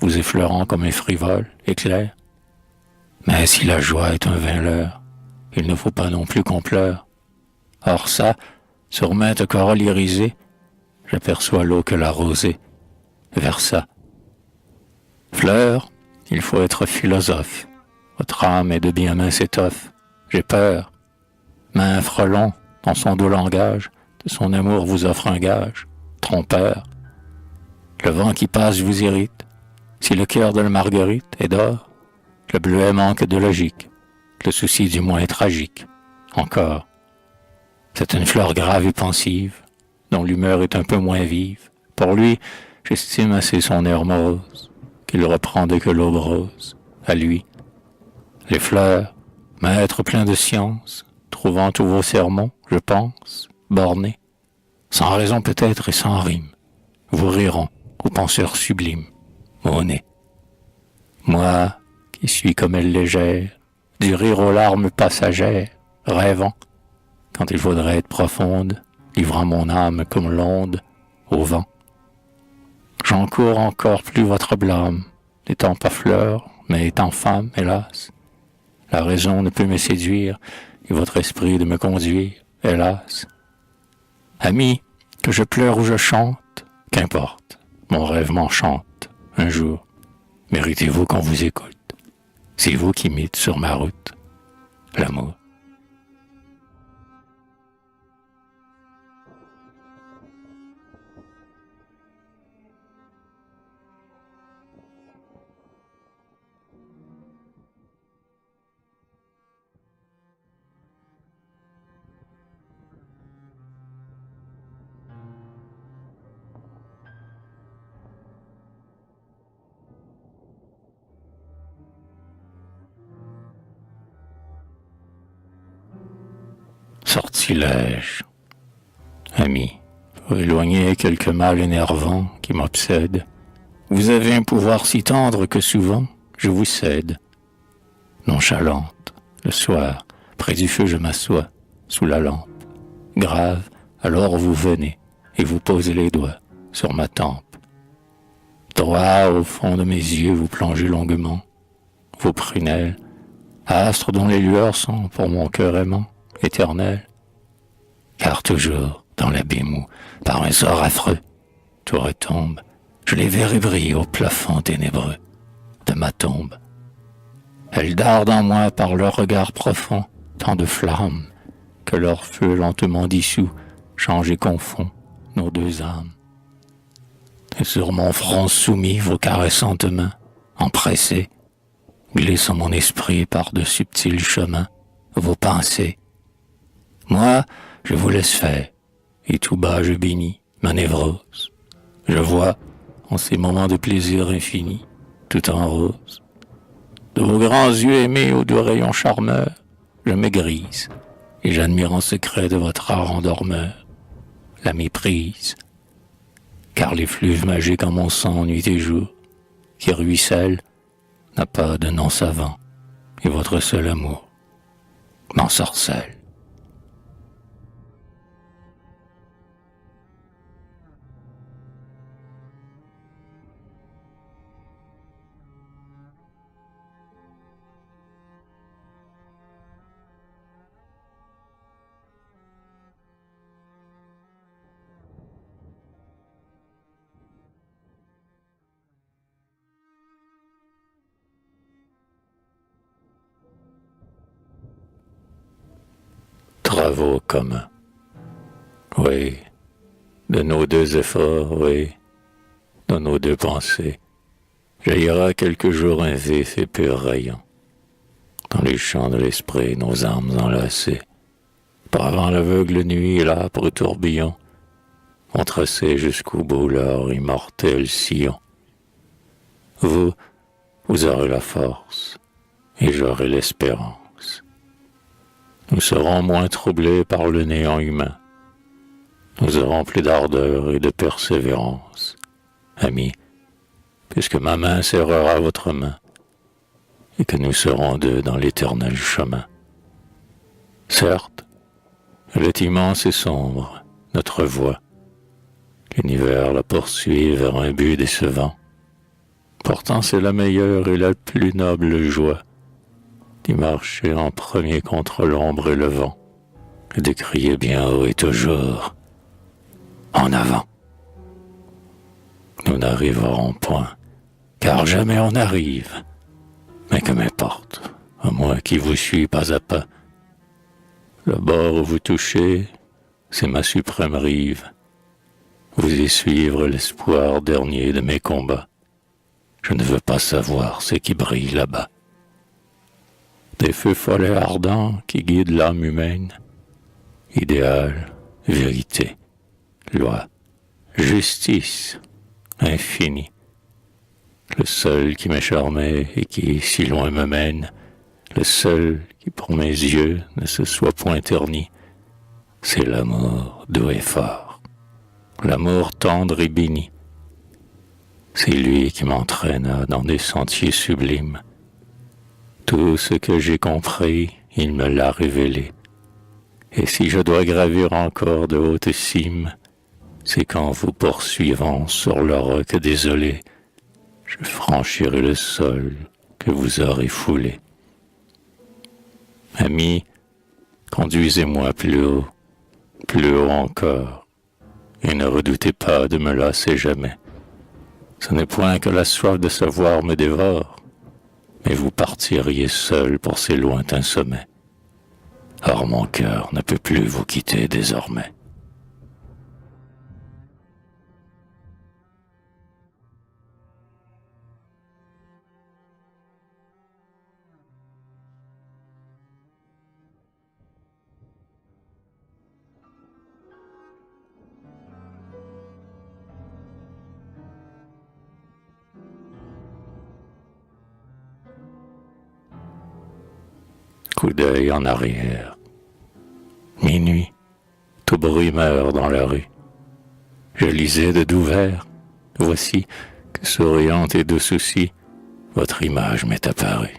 vous effleurant comme un frivole éclair. Mais si la joie est un vain leurre, il ne faut pas non plus qu'on pleure. Or ça, sur maintes corolles irisées, j'aperçois l'eau que la rosée versa. Fleur, il faut être philosophe. Votre âme est de bien mince étoffe. J'ai peur. Main frelon, dans son doux langage, de son amour vous offre un gage, trompeur. Le vent qui passe vous irrite. Si le cœur de la marguerite est d'or, le bleuet manque de logique. Le souci du moins est tragique. Encore. C'est une fleur grave et pensive, dont l'humeur est un peu moins vive. Pour lui, j'estime assez son air morose, qu'il reprend dès que l'aube rose. À lui. Les fleurs, maîtres pleins de science, trouvant tous vos sermons, je pense, bornés, sans raison peut-être et sans rime, vous riront aux penseurs sublimes, Monet. Moi, qui suis comme elle légère, du rire aux larmes passagères, rêvant, quand il faudrait être profonde, livrant mon âme comme l'onde au vent. J'encours encore plus votre blâme, n'étant pas fleur, mais étant femme, hélas. La raison ne peut me séduire, et votre esprit de me conduire, hélas. Ami, que je pleure ou je chante, qu'importe, mon rêve m'enchante, un jour. Méritez-vous qu'on vous écoute. C'est vous qui m'êtes sur ma route, l'amour. Sortilège. Ami, pour éloigner quelque mal énervant qui m'obsède, vous avez un pouvoir si tendre que souvent je vous cède. Nonchalante, le soir, près du feu je m'assois, sous la lampe. Grave, alors vous venez et vous posez les doigts sur ma tempe. Droit au fond de mes yeux vous plongez longuement, vos prunelles, astres dont les lueurs sont pour mon cœur aimant, éternel. Car toujours, dans l'abîme où, par un sort affreux, tout retombe, je les verrai briller au plafond ténébreux de ma tombe. Elles dardent en moi par leur regard profond tant de flammes que leur feu lentement dissout, change et confond nos deux âmes. Et sur mon front soumis vos caressantes mains, empressées, glissent mon esprit par de subtils chemins, vos pensées. Moi, je vous laisse faire, et tout bas je bénis ma névrose. Je vois, en ces moments de plaisir infini, tout en rose. De vos grands yeux aimés aux deux rayons charmeurs, je m'aigrise, et j'admire en secret de votre rare endormeur la méprise. Car l'effluve magique en mon sang nuit et jour, qui ruisselle, n'a pas de nom savant, et votre seul amour m'ensorcelle. Travaux communs. Oui, de nos deux efforts, oui, de nos deux pensées, jaillira quelque jour un vif et pur rayon. Dans les champs de l'esprit, nos âmes enlacées, bravant l'aveugle nuit et l'âpre tourbillon, ont tracé jusqu'au bout leur immortel sillon. Vous aurez la force, et j'aurai l'espérance. Nous serons moins troublés par le néant humain. Nous aurons plus d'ardeur et de persévérance, amis, puisque ma main serrera votre main, et que nous serons deux dans l'éternel chemin. Certes, elle est immense et sombre, notre voie. L'univers la poursuit vers un but décevant. Pourtant c'est la meilleure et la plus noble joie d'y marcher en premier contre l'ombre et le vent, et de crier bien haut et toujours en avant. Nous n'arriverons point, car jamais on n'arrive, mais que m'importe, à moi qui vous suis pas à pas. Le bord où vous touchez, c'est ma suprême rive. Vous y suivre l'espoir dernier de mes combats. Je ne veux pas savoir ce qui brille là-bas. Des feux follets ardents qui guident l'âme humaine. Idéal, vérité, loi, justice, infini. Le seul qui m'a charmé et qui si loin me mène, le seul qui pour mes yeux ne se soit point terni, c'est l'amour doux et fort, l'amour tendre et béni. C'est lui qui m'entraîna dans des sentiers sublimes. Tout ce que j'ai compris, il me l'a révélé. Et si je dois gravir encore de hautes cimes, c'est qu'en vous poursuivant sur le roc désolé, je franchirai le sol que vous aurez foulé. Amis, conduisez-moi plus haut encore, et ne redoutez pas de me lasser jamais. Ce n'est point que la soif de savoir me dévore, mais vous partiriez seul pour ces lointains sommets. Or mon cœur ne peut plus vous quitter désormais. Coup d'œil en arrière. Minuit, tout bruit meurt dans la rue. Je lisais de doux vers. Voici que souriante et de soucis, votre image m'est apparue.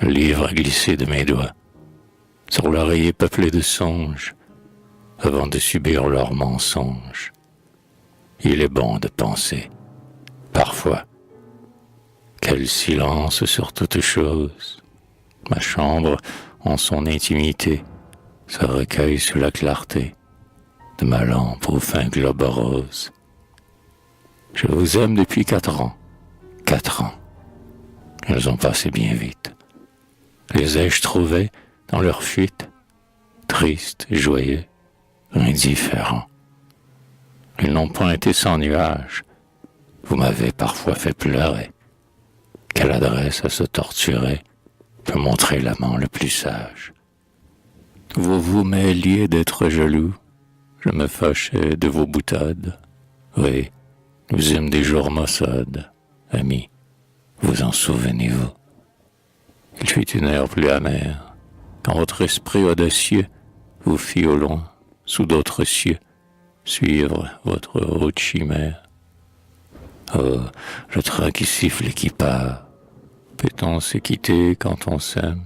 Le livre a glissé de mes doigts sur l'oreiller peuplé de songes, avant de subir leurs mensonges. Il est bon de penser, parfois, quel silence sur toute chose. Ma chambre, en son intimité, se recueille sous la clarté de ma lampe au fin globe rose. Je vous aime depuis 4 ans. 4 ans. Ils ont passé bien vite. Les ai-je trouvés dans leur fuite, tristes, joyeux, indifférents. Ils n'ont point été sans nuages. Vous m'avez parfois fait pleurer. Quelle adresse à se torturer peut montrer l'amant le plus sage. Vous vous mêliez d'être jaloux, je me fâchais de vos boutades. Oui, nous eûmes des jours maussades, amis, vous en souvenez-vous. Il fut une heure plus amère, quand votre esprit audacieux vous fit au loin, sous d'autres cieux, suivre votre haute chimère. Oh, le train qui siffle et qui part, peut-on se quitter quand on s'aime?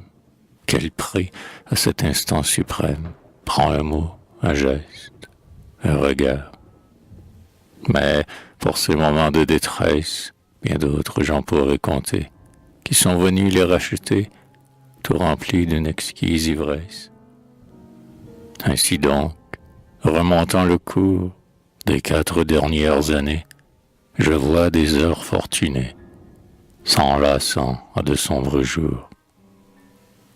Quel prix à cet instant suprême prend un mot, un geste, un regard? Mais pour ces moments de détresse, bien d'autres j'en pourrais compter, qui sont venus les racheter, tout remplis d'une exquise ivresse. Ainsi donc, remontant le cours des 4 dernières années, je vois des heures fortunées, s'enlaçant à de sombres jours.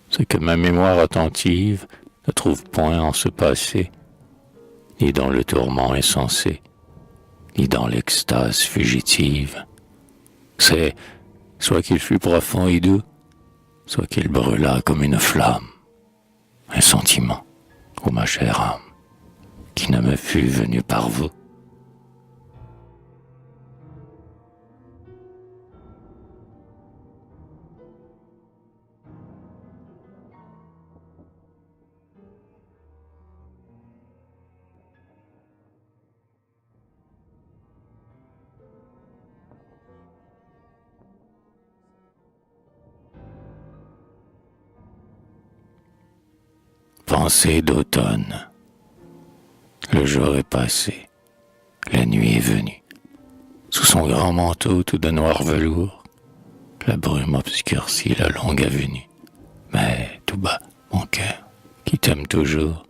C'est que ma mémoire attentive ne trouve point en ce passé, ni dans le tourment insensé, ni dans l'extase fugitive. C'est soit qu'il fut profond et doux, soit qu'il brûla comme une flamme, un sentiment, ô ma chère âme, qui ne me fût venu par vous. Pensée d'automne. Le jour est passé, la nuit est venue. Sous son grand manteau tout de noir velours, la brume obscurcit la longue avenue. Mais tout bas, mon cœur, qui t'aime toujours,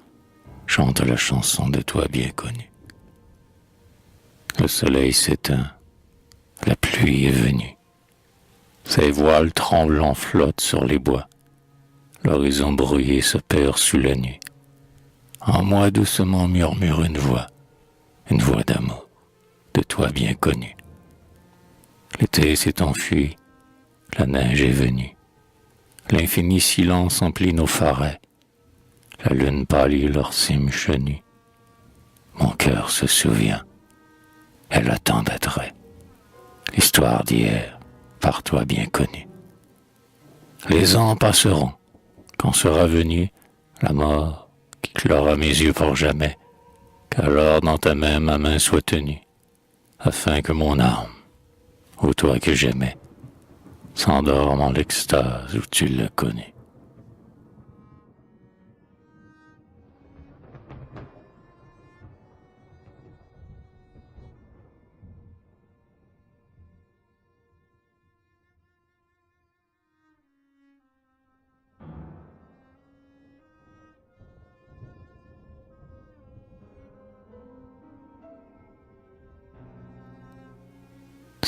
chante la chanson de toi bien connue. Le soleil s'éteint, la pluie est venue. Ses voiles tremblants flottent sur les bois. L'horizon brouillé se perd sous la nuit. En moi doucement murmure une voix d'amour, de toi bien connue. L'été s'est enfui, la neige est venue. L'infini silence emplit nos forêts. La lune pâlit leurs cimes chenues. Mon cœur se souvient, elle a tant d'attrait. L'histoire d'hier, par toi bien connue. Les ans passeront, quand sera venue la mort qui clora mes yeux pour jamais, qu'alors dans ta main ma main soit tenue, afin que mon âme, ô toi que j'aimais, s'endorme en l'extase où tu l'as connu.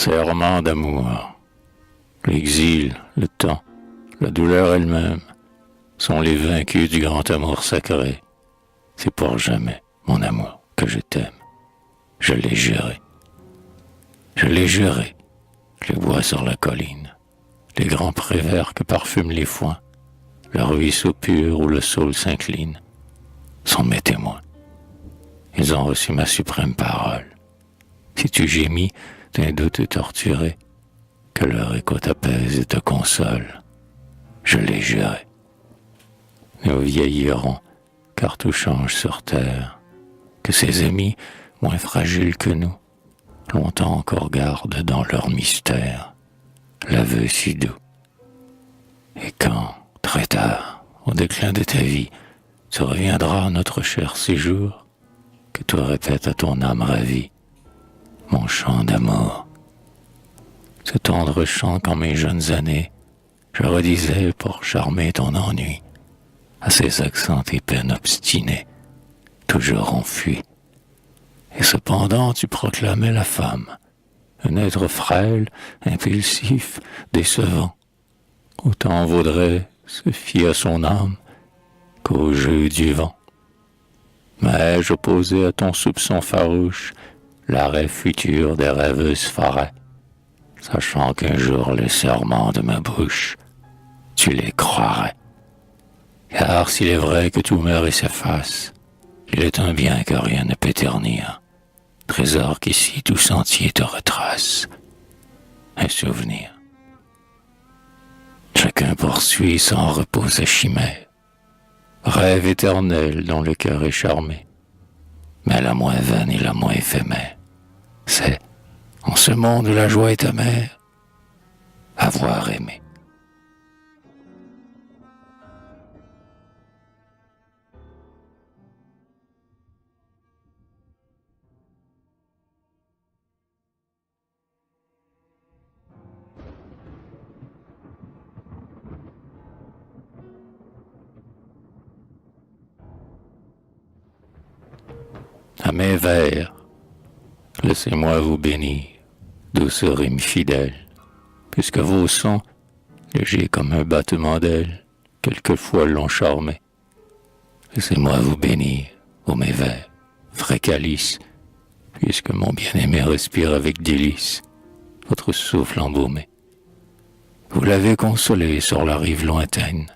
Ces romans d'amour, l'exil, le temps, la douleur elle-même, sont les vaincus du grand amour sacré. C'est pour jamais, mon amour, que je t'aime. Je l'ai juré. Je l'ai juré. Les bois sur la colline, les grands prés verts que parfument les foins, le ruisseau pur où le saule s'incline, sont mes témoins. Ils ont reçu ma suprême parole. Si tu gémis d'un doute torturé, que leur écho t'apaise et te console. Je l'ai juré. Nous vieillirons, car tout change sur terre, que ces amis, moins fragiles que nous, longtemps encore gardent dans leur mystère l'aveu si doux. Et quand, très tard, au déclin de ta vie, tu reviendras à notre cher séjour, que tu répètes à ton âme ravie mon chant d'amour. Ce tendre chant qu'en mes jeunes années, je redisais pour charmer ton ennui, à ces accents tes peines obstinées, toujours enfuis. Et cependant tu proclamais la femme, un être frêle, impulsif, décevant. Autant vaudrait se fier à son âme qu'au jeu du vent. Mais j'opposais à ton soupçon farouche l'arrêt futur des rêveuses forêts, sachant qu'un jour les serments de ma bouche, tu les croirais. Car s'il est vrai que tout meurt et s'efface, il est un bien que rien ne peut ternir, trésor qu'ici tout sentier te retrace, un souvenir. Chacun poursuit sans repos sa chimère, rêve éternel dont le cœur est charmé, mais la moins vaine et la moins éphémère, c'est, en ce monde où la joie est amère, avoir aimé. À mes vers, laissez-moi vous bénir, douce rime fidèle, puisque vos sons, légers comme un battement d'ailes, quelquefois l'ont charmé. Laissez-moi vous bénir, ô mes vers, frais calices, puisque mon bien-aimé respire avec délice votre souffle embaumé. Vous l'avez consolé sur la rive lointaine,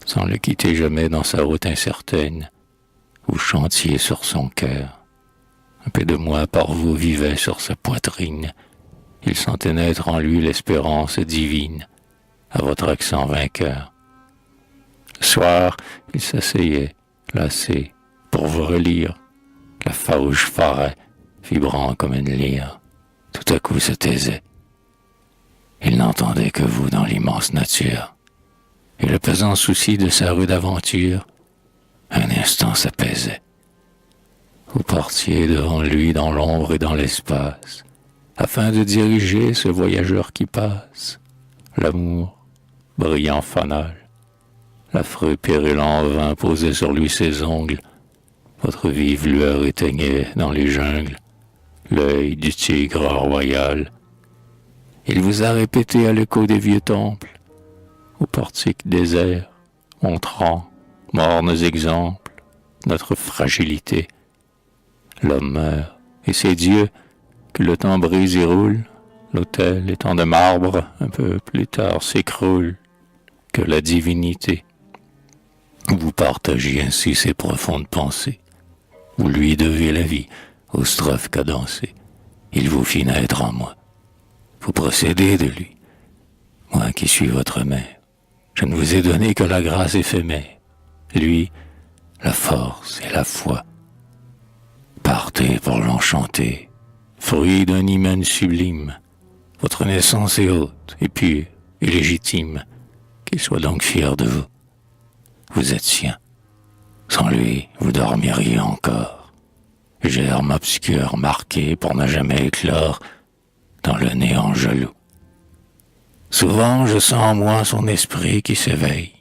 sans le quitter jamais dans sa route incertaine. Vous chantiez sur son cœur. Un peu de moi par vous vivait sur sa poitrine. Il sentait naître en lui l'espérance divine, à votre accent vainqueur. Le soir, il s'asseyait, lassé, pour vous relire. La farouche forêt, vibrant comme une lyre, tout à coup se taisait. Il n'entendait que vous dans l'immense nature. Et le pesant souci de sa rude aventure, un instant s'apaisait. Vous portiez devant lui dans l'ombre et dans l'espace, afin de diriger ce voyageur qui passe, l'amour, brillant fanal. L'affreux périlant vin posait sur lui ses ongles, votre vive lueur éteignait dans les jungles l'œil du tigre royal. Il vous a répété à l'écho des vieux temples, au portique désert, montrant, mornes exemples, notre fragilité. L'homme meurt, et c'est Dieu que le temps brise et roule. L'autel étant de marbre, un peu plus tard s'écroule que la divinité. Vous partagez ainsi ses profondes pensées. Vous lui devez la vie aux strophes cadencées. Il vous fit naître en moi. Vous procédez de lui. Moi qui suis votre mère, je ne vous ai donné que la grâce éphémère. Lui, la force et la foi. Partez pour l'enchanter, fruit d'un hymen sublime. Votre naissance est haute, et pure, et légitime. Qu'il soit donc fier de vous. Vous êtes sien. Sans lui, vous dormiriez encore. Germe obscur marqué pour ne jamais éclore dans le néant jaloux. Souvent, je sens en moi son esprit qui s'éveille.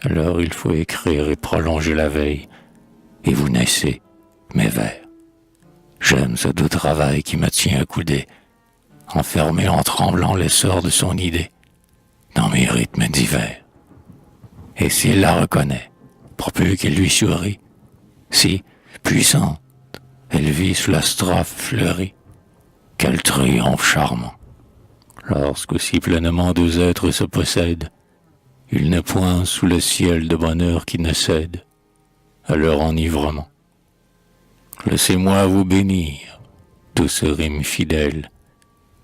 Alors il faut écrire et prolonger la veille. Et vous naissez, mes vers. J'aime ce doux travail qui me tient accoudé, enfermé en tremblant l'essor de son idée, dans mes rythmes divers. Et s'il la reconnaît, pour peu qu'il lui sourit, si, puissante, elle vit sous la strophe fleurie, quel triomphe charmant. Lorsqu'aussi pleinement deux êtres se possèdent, il n'est point sous le ciel de bonheur qui ne cède à leur enivrement. Laissez-moi vous bénir, douce rime fidèle,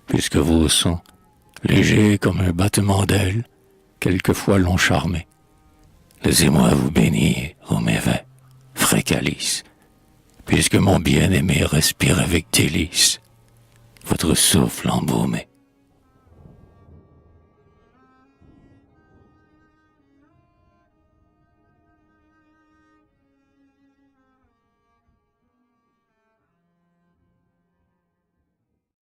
puisque vos sons, légers comme un battement d'ailes, quelquefois l'ont charmé. Laissez-moi vous bénir, ô mes vins, frais calices, puisque mon bien-aimé respire avec délice votre souffle embaumé.